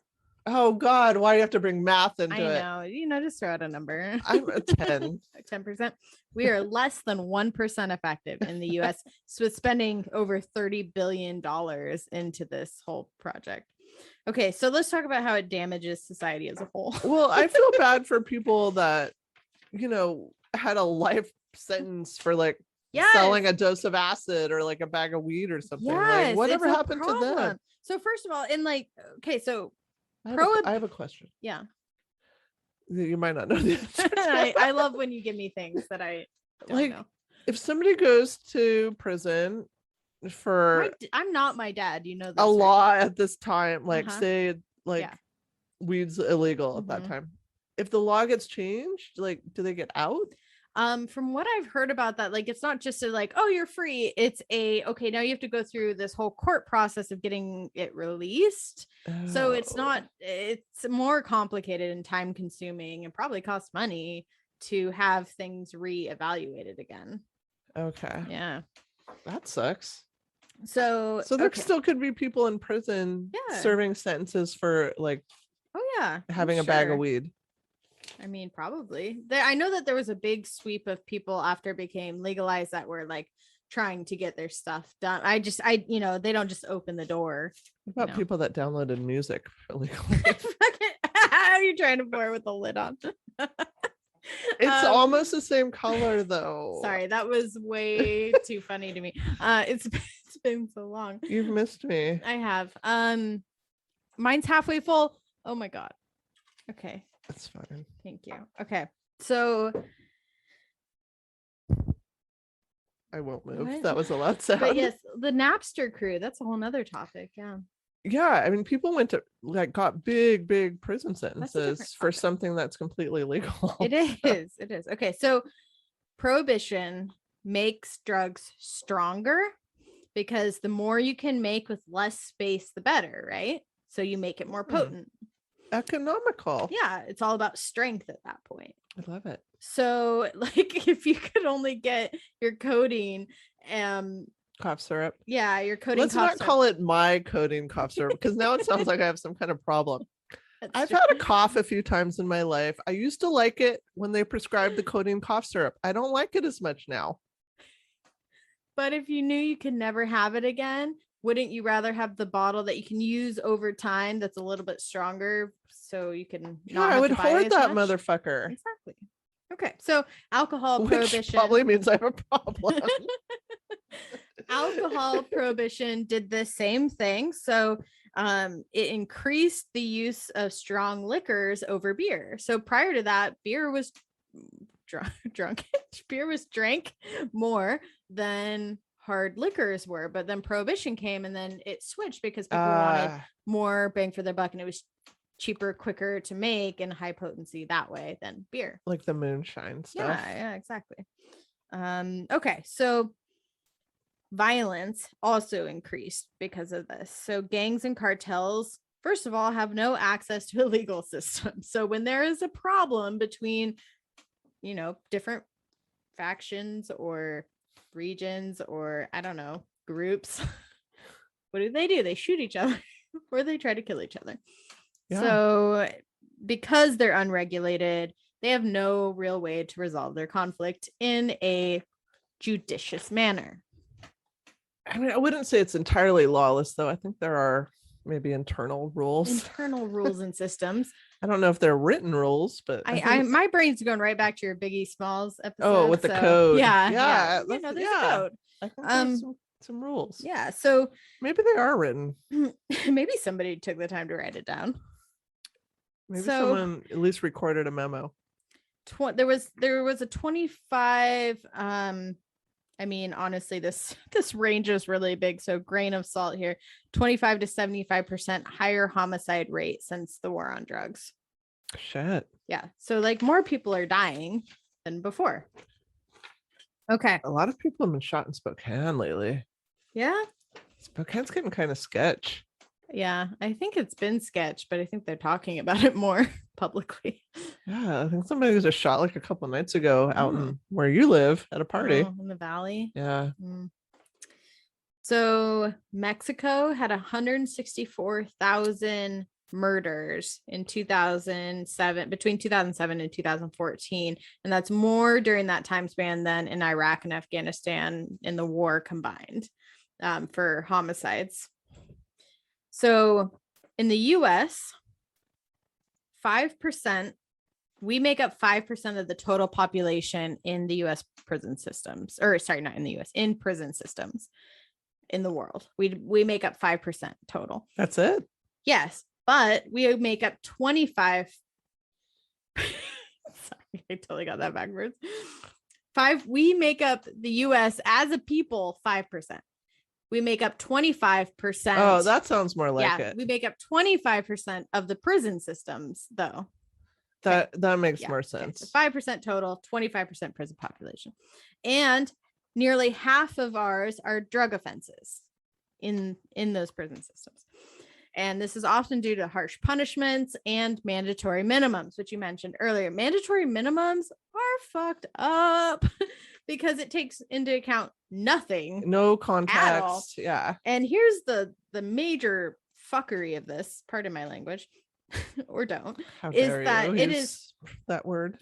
Oh God, why do you have to bring math into it? I know, just throw out a number. I'm a 10. 10%. We are less than 1% effective in the US. So spending over $30 billion into this whole project. Okay, so let's talk about how it damages society as a whole. Well, I feel bad for people that, had a life sentence for like selling a dose of acid or like a bag of weed or something. Yes, like, whatever happened to them? So first of all, so I have a question. Yeah. You might not know the answer. I love when you give me things that I don't know. If somebody goes to prison for I'm not my dad, you know this, a law at this time, say weed's illegal at that time. If the law gets changed, do they get out? From what I've heard about that, it's not just oh, you're free. It's okay, now you have to go through this whole court process of getting it released. Oh. So it's more complicated and time consuming and probably costs money to have things reevaluated again. Okay. Yeah. That sucks. So there still could be people in prison serving sentences for having a bag of weed. I mean, probably. I know that there was a big sweep of people after it became legalized that were trying to get their stuff done. They don't just open the door. What about people that downloaded music illegally? How are you trying to pour with the lid on? It's almost the same color though. Sorry, that was way too funny to me. It's been so long. You've missed me. I have. Mine's halfway full. Oh my God. Okay. That's fine. Thank you. Okay. So I won't move. What? That was a loud sound. But yes, the Napster crew, that's a whole nother topic. Yeah. Yeah. I mean, people went to got big prison sentences for something that's completely legal. It is. It is. Okay. So prohibition makes drugs stronger because the more you can make with less space, the better, right? So you make it more potent. Economical. Yeah, it's all about strength at that point. I love it. So if you could only get your codeine cough syrup. Yeah, your codeine. Let's not call it my codeine cough syrup because now it sounds like I have some kind of problem. I've had a cough a few times in my life. I used to like it when they prescribed the codeine cough syrup. I don't like it as much now. But if you knew you could never have it again, wouldn't you rather have the bottle that you can use over time that's a little bit stronger so you can not I would hoard that motherfucker. Exactly. Okay. So alcohol prohibition probably means I have a problem. Alcohol prohibition did the same thing. So it increased the use of strong liquors over beer. So prior to that, beer was beer was drank more than hard liquors were, but then prohibition came and then it switched because people wanted more bang for their buck and it was cheaper, quicker to make and high potency that way than beer, like the moonshine stuff. Yeah, exactly. Okay, so violence also increased because of this. So gangs and cartels, first of all, have no access to a legal system. So when there is a problem between different factions or regions or I don't know, groups, what do? They shoot each other or they try to kill each other. Yeah. So because they're unregulated, they have no real way to resolve their conflict in a judicious manner. I mean, I wouldn't say it's entirely lawless though. I think there are maybe internal rules and systems. I don't know if they're written rules, but my brain's going right back to your Biggie Smalls episode. Oh, with the code. Yeah. There's a code. I think there's some rules. Yeah. So maybe they are written. Maybe somebody took the time to write it down. Maybe someone at least recorded a memo. There was a 25 I mean, honestly, this range is really big. So grain of salt here, 25 to 75% higher homicide rate since the war on drugs. Shit. Yeah. So like more people are dying than before. Okay. A lot of people have been shot in Spokane lately. Yeah. Spokane's getting kind of sketch. Yeah. I think it's been sketch, but I think they're talking about it more publicly. Yeah. I think somebody was just shot like a couple nights ago out in where you live at a party. In the valley. Yeah. So Mexico had 164,000 murders in 2007, between 2007 and 2014. And that's more during that time span than in Iraq and Afghanistan in the war combined for homicides. So in the US, 5%, we make up 5% of the total population in the US prison systems, or sorry, not in the US, in prison systems in the world. We make up 5% total. That's it? Yes, but we make up 25. Sorry, I totally got that backwards. We make up the US as a people 5%. We make up 25%. Oh, that sounds more like it. We make up 25% of the prison systems, though. That makes more sense. So 5% total, 25% prison population. And nearly half of ours are drug offenses in those prison systems. And this is often due to harsh punishments and mandatory minimums, which you mentioned earlier. Mandatory minimums are fucked up because it takes into account nothing. No context. Yeah. And here's the major fuckery of this, pardon my language, or don't, is that it is that word.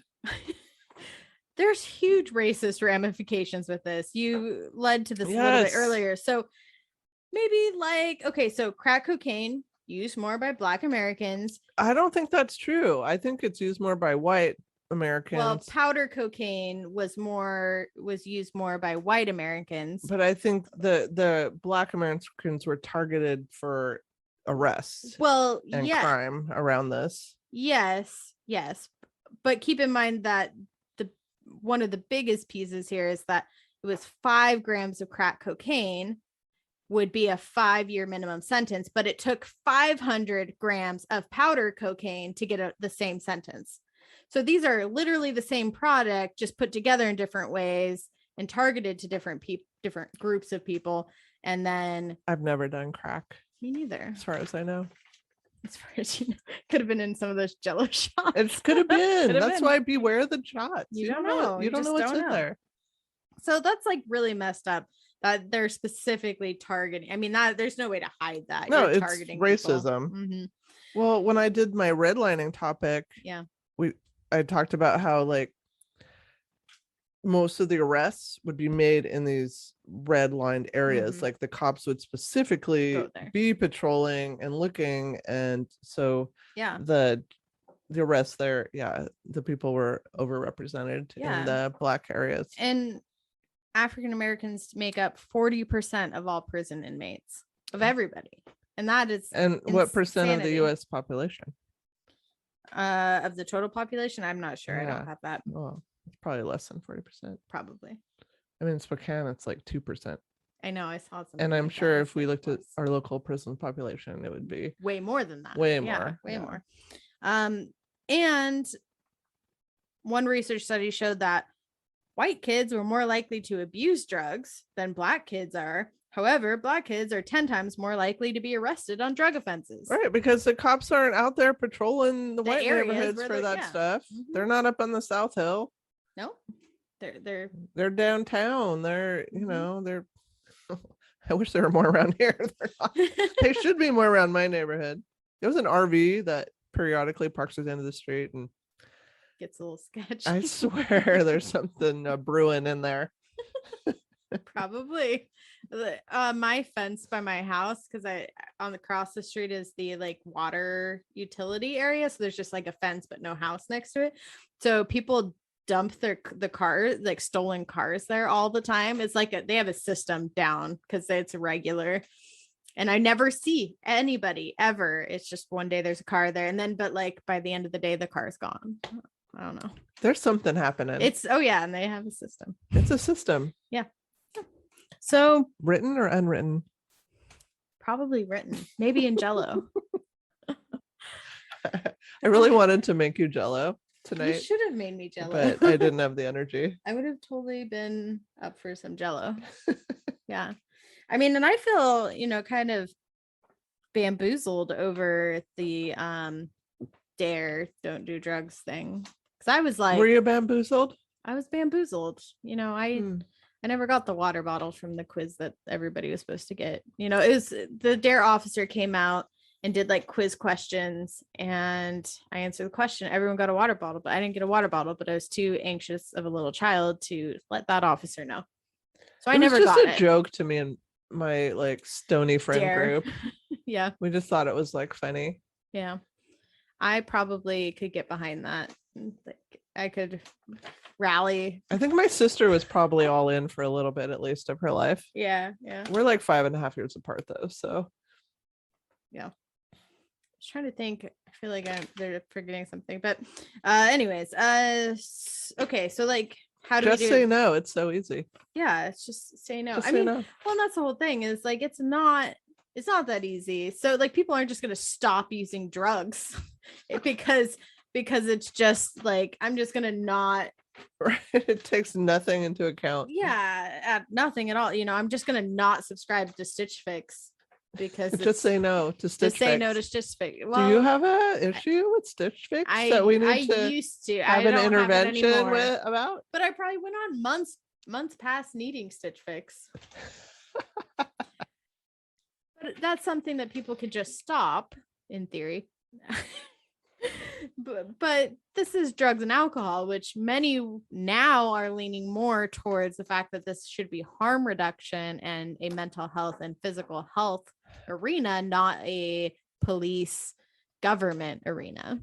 There's huge racist ramifications with this. You led to this a little bit earlier. So maybe like, okay, so crack cocaine used more by Black Americans. I don't think that's true. I think it's used more by white Americans. Well, powder cocaine was used more by white Americans. But I think the Black Americans were targeted for arrests. Well, and crime around this. Yes. But keep in mind that one of the biggest pieces here is that it was 5 grams of crack cocaine would be a 5-year minimum sentence, but it took 500 grams of powder cocaine to get the same sentence. So these are literally the same product, just put together in different ways and targeted to different groups of people. And then I've never done crack. Me neither. As far as I know. As far as you know, could have been in some of those Jell-o shots. It could have been. That's why beware the shots. You don't know. You don't know what's in there. So that's like really messed up that they're specifically targeting. I mean, there's no way to hide that. No, it's targeting racism. Mm-hmm. Well, when I did my redlining topic, I talked about how like most of the arrests would be made in these red-lined areas. Like the cops would specifically be patrolling and looking, and so the arrests there, the people were overrepresented in the Black areas. And African Americans make up 40% of all prison inmates, of everybody, and that is what percent of the U.S. population? Of the total population, I'm not sure. I don't have that. Well, it's probably less than 40%. Probably. I mean, in Spokane, it's like 2%. I know. I saw something. And I'm sure if we looked at our local prison population, it would be way more than that. Way more. And one research study showed that white kids were more likely to abuse drugs than Black kids are. However, Black kids are 10 times more likely to be arrested on drug offenses. Right, because the cops aren't out there patrolling the white neighborhoods for that stuff. Mm-hmm. They're not up on the South Hill. No, they're downtown. They're, they're. I wish there were more around here. They should be more around my neighborhood. There was an RV that periodically parks at the end of the street and gets a little sketchy. I swear there's something brewing in there. Probably. My fence by my house, because across the street is the like water utility area, so there's just like a fence but no house next to it, so people dump the cars, like stolen cars there all the time. It's like they have a system down because it's regular, and I never see anybody ever. It's just one day there's a car there, and then but like by the end of the day the car's gone. I don't know, there's something happening. And they have a system. It's a system. Yeah. So written or unwritten? probably written, maybe in Jell-o. I really wanted to make you Jell-o tonight. You should have made me Jell-o. But I didn't have the energy. I would have totally been up for some Jell-o. Yeah. I mean, and I feel, kind of bamboozled over the dare don't do drugs thing. Because I was like, were you bamboozled? I was bamboozled. I never got the water bottle from the quiz that everybody was supposed to get. It was the dare officer came out and did like quiz questions, and I answered the question. Everyone got a water bottle, but I didn't get a water bottle, but I was too anxious of a little child to let that officer know. So I never got it. It was just a joke to me and my like stony friend dare. group. Yeah. We just thought it was like funny. Yeah. I probably could get behind that. Like I could rally. I think my sister was probably all in for a little bit at least of her life. Yeah. Yeah. We're like 5.5 years apart though. So yeah. I was trying to think. I feel like they're forgetting something. But anyways, okay. So like how do we just say no? It's so easy. Yeah, it's just say no. Just say no. Well, that's the whole thing is like it's not that easy. So like people aren't just gonna stop using drugs because it's just like I'm just gonna not. Right. It takes nothing into account. Yeah, nothing at all. I'm just gonna not subscribe to Stitch Fix because just say no to Stitch Fix. Say no to Stitch Fix. Well, do you have an issue with Stitch Fix that we need to used to have an intervention with about? But I probably went on months past needing Stitch Fix. But that's something that people could just stop in theory. but this is drugs and alcohol, which many now are leaning more towards the fact that this should be harm reduction and a mental health and physical health arena, not a police government arena.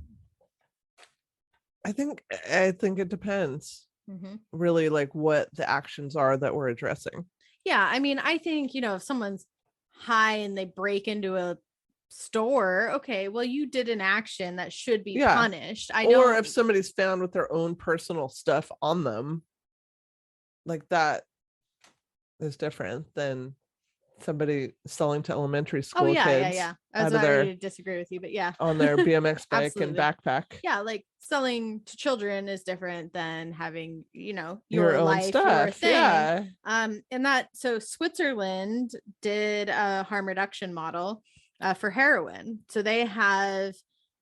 I think it depends. Really like what the actions are that we're addressing. Yeah, I mean, I think, if someone's high and they break into a store, okay, well, you did an action that should be punished. Or if somebody's found with their own personal stuff on them, like that is different than somebody selling to elementary school kids. Yeah. I was ready to disagree with you, but yeah, on their BMX bike and backpack. Yeah, like selling to children is different than having, your own life, stuff. Your thing. Yeah. And so Switzerland did a harm reduction model for heroin. So they have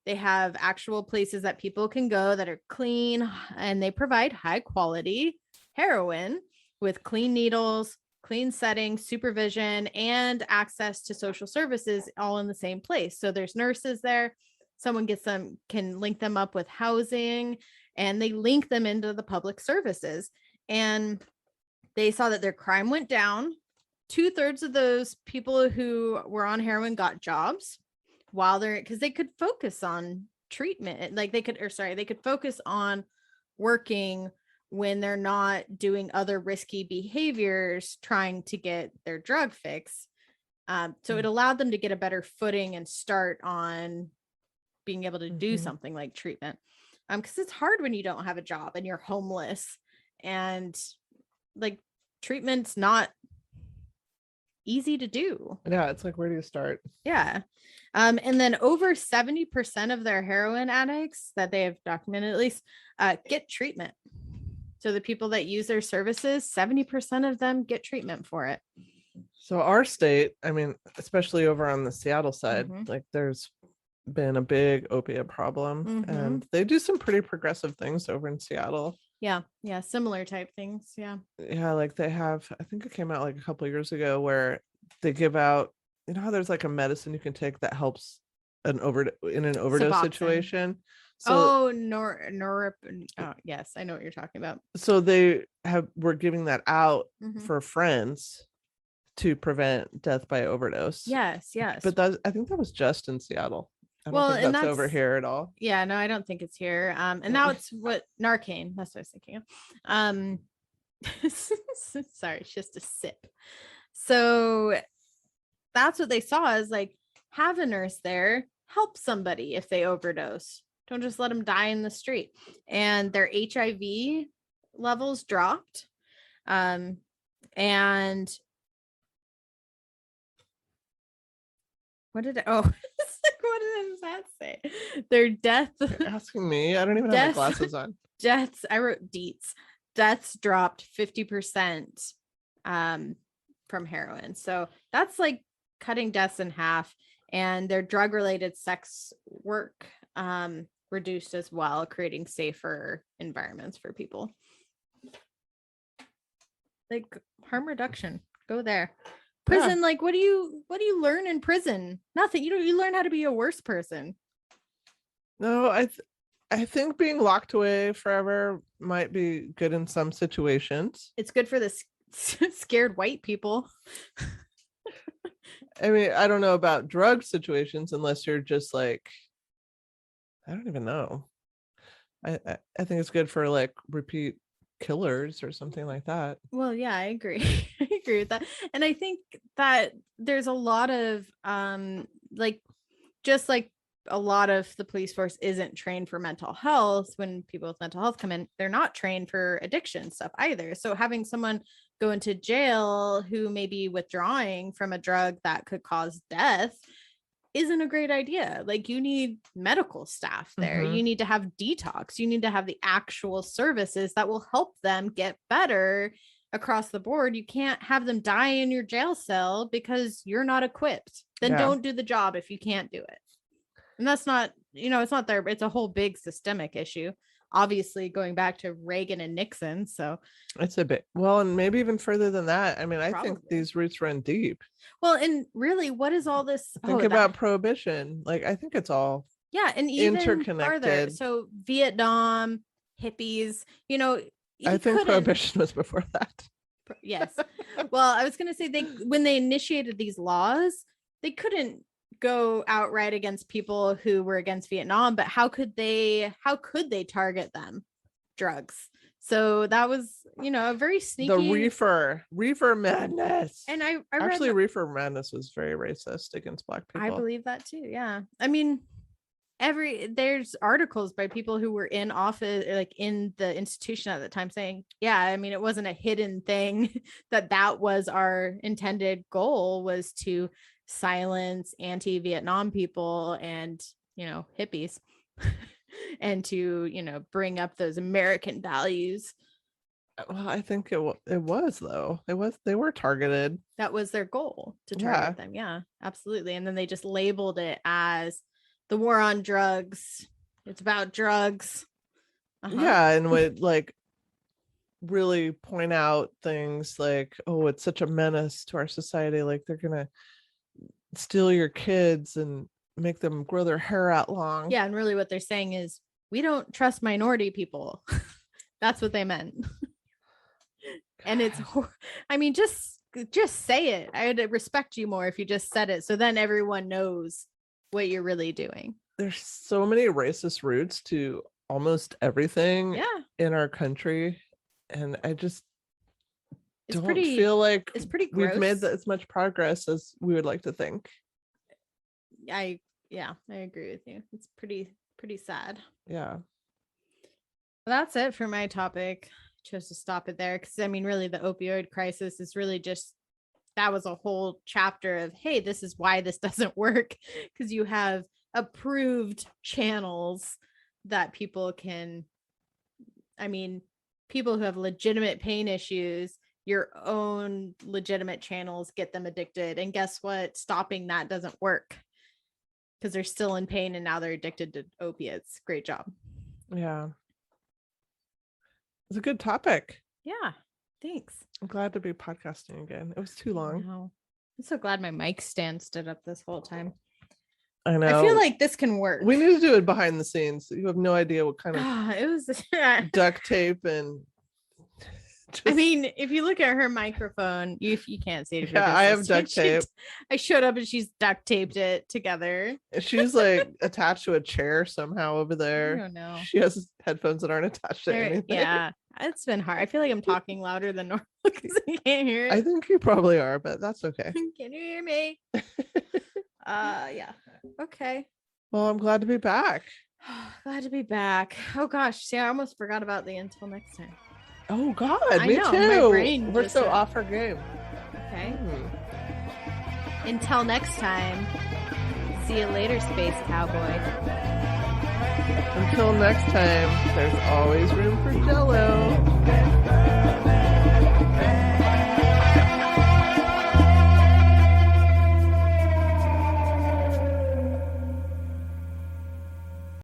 actual places that people can go that are clean, and they provide high quality heroin with clean needles, clean settings, supervision, and access to social services all in the same place. So there's nurses there. Someone can link them up with housing, and they link them into the public services. And they saw that their crime went down. 2/3 of those people who were on heroin got jobs because they could focus on treatment. Like they could focus on working when they're not doing other risky behaviors trying to get their drug fix. So it allowed them to get a better footing and start on being able to do something like treatment. Because it's hard when you don't have a job and you're homeless, and like treatment's not easy to do. Yeah, it's like, where do you start? Yeah. And then over 70% of their heroin addicts that they have documented, at least, get treatment. So the people that use their services, 70% of them get treatment for it. So our state, I mean, especially over on the Seattle side, like there's been a big opiate problem, and they do some pretty progressive things over in Seattle. Yeah. Similar type things. Yeah. Like they have, I think it came out like a couple of years ago where they give out, how there's like a medicine you can take that helps in an overdose situation. So, yes, I know what you're talking about. So we're giving that out for friends to prevent death by overdose. Yes. But I think that was just in Seattle. I don't think that's over here at all. Yeah, no, I don't think it's here. And now it's what Narcan. That's what I was thinking of. Sorry, it's just a sip. So that's what they saw is like, have a nurse there, help somebody if they overdose. Don't just let them die in the street. And their HIV levels dropped. And What did what does that say? Their death. You're asking me. I don't even have my glasses on. Deaths. I wrote deets. Deaths dropped 50% from heroin. So that's like cutting deaths in half. And their drug-related sex work reduced as well, creating safer environments for people. Like harm reduction. Go there. Prison, like what do you learn in prison? Nothing. You learn how to be a worse person. No, I think being locked away forever might be good in some situations. It's good for the scared white people. I mean, I don't know about drug situations unless you're just like, I don't even know. I think it's good for like repeat killers or something like that. Well, yeah, I agree. I agree with that. And I think that there's a lot of like just like a lot of the police force isn't trained for mental health. When people with mental health come in, they're not trained for addiction stuff either. So having someone go into jail who may be withdrawing from a drug that could cause death isn't a great idea. Like you need medical staff there. Mm-hmm. You need to have detox. You need to have the actual services that will help them get better across the board. You can't have them die in your jail cell because you're not equipped. Then don't do the job if you can't do it. And that's not, it's not there. It's a whole big systemic issue. Obviously going back to Reagan and Nixon. So it's a bit, well, and maybe even further than that. I mean, I think these roots run deep. Well, and really, what is all this? Think about prohibition. Like, I think it's all and even interconnected. Farther. So Vietnam, hippies, I think prohibition was before that. Yes. Well, I was going to say when they initiated these laws, they couldn't go outright against people who were against Vietnam, but how could they target them? Drugs. So that was, a very sneaky. The reefer madness. And I actually reefer madness was very racist against Black people. I believe that too. Yeah. I mean, there's articles by people who were in office, like in the institution at the time saying, yeah, I mean, it wasn't a hidden thing that was our intended goal, was to silence anti-Vietnam people and, hippies. And to bring up those American values. Well, I think it was though. They were targeted. That was their goal, to target them. Yeah, absolutely. And then they just labeled it as the war on drugs. It's about drugs. Yeah, and would like really point out things like, oh, it's such a menace to our society. Like they're gonna steal your kids and make them grow their hair out long. Yeah, and really what they're saying is we don't trust minority people. That's what they meant. And it's, I mean, just say it. I'd respect you more if you just said it, so then everyone knows what you're really doing. There's so many racist roots to almost everything in our country, and I just don't feel like it's pretty gross. We've made as much progress as we would like to think. I agree with you. It's pretty sad. Yeah. Well, that's it for my topic. I chose to stop it there because I mean, really, the opioid crisis is really just, that was a whole chapter of, hey, this is why this doesn't work, because you have approved channels that people can, I mean, people who have legitimate pain issues, your own legitimate channels get them addicted. And guess what? Stopping that doesn't work because they're still in pain and now they're addicted to opiates. Great job. Yeah. It's a good topic. Yeah. Thanks. I'm glad to be podcasting again. It was too long. I'm so glad my mic stand stood up this whole time. I know. I feel like this can work. We need to do it behind the scenes. You have no idea what kind of it was duct tape and I mean, if you look at her microphone, you can't see it. Yeah, I have duct tape. I showed up and she's duct taped it together. She's like attached to a chair somehow over there. I don't know. She has headphones that aren't attached to anything. Yeah, it's been hard. I feel like I'm talking louder than normal because I can't hear it. I think you probably are, but that's okay. Can you hear me? Yeah. Okay. Well, I'm glad to be back. Glad to be back. Oh gosh, see, I almost forgot about the until next time. Oh God, I me know, too. my brain We're just so off our game. Okay. Until next time. See you later, Space Cowboy. Until next time, there's always room for Jello.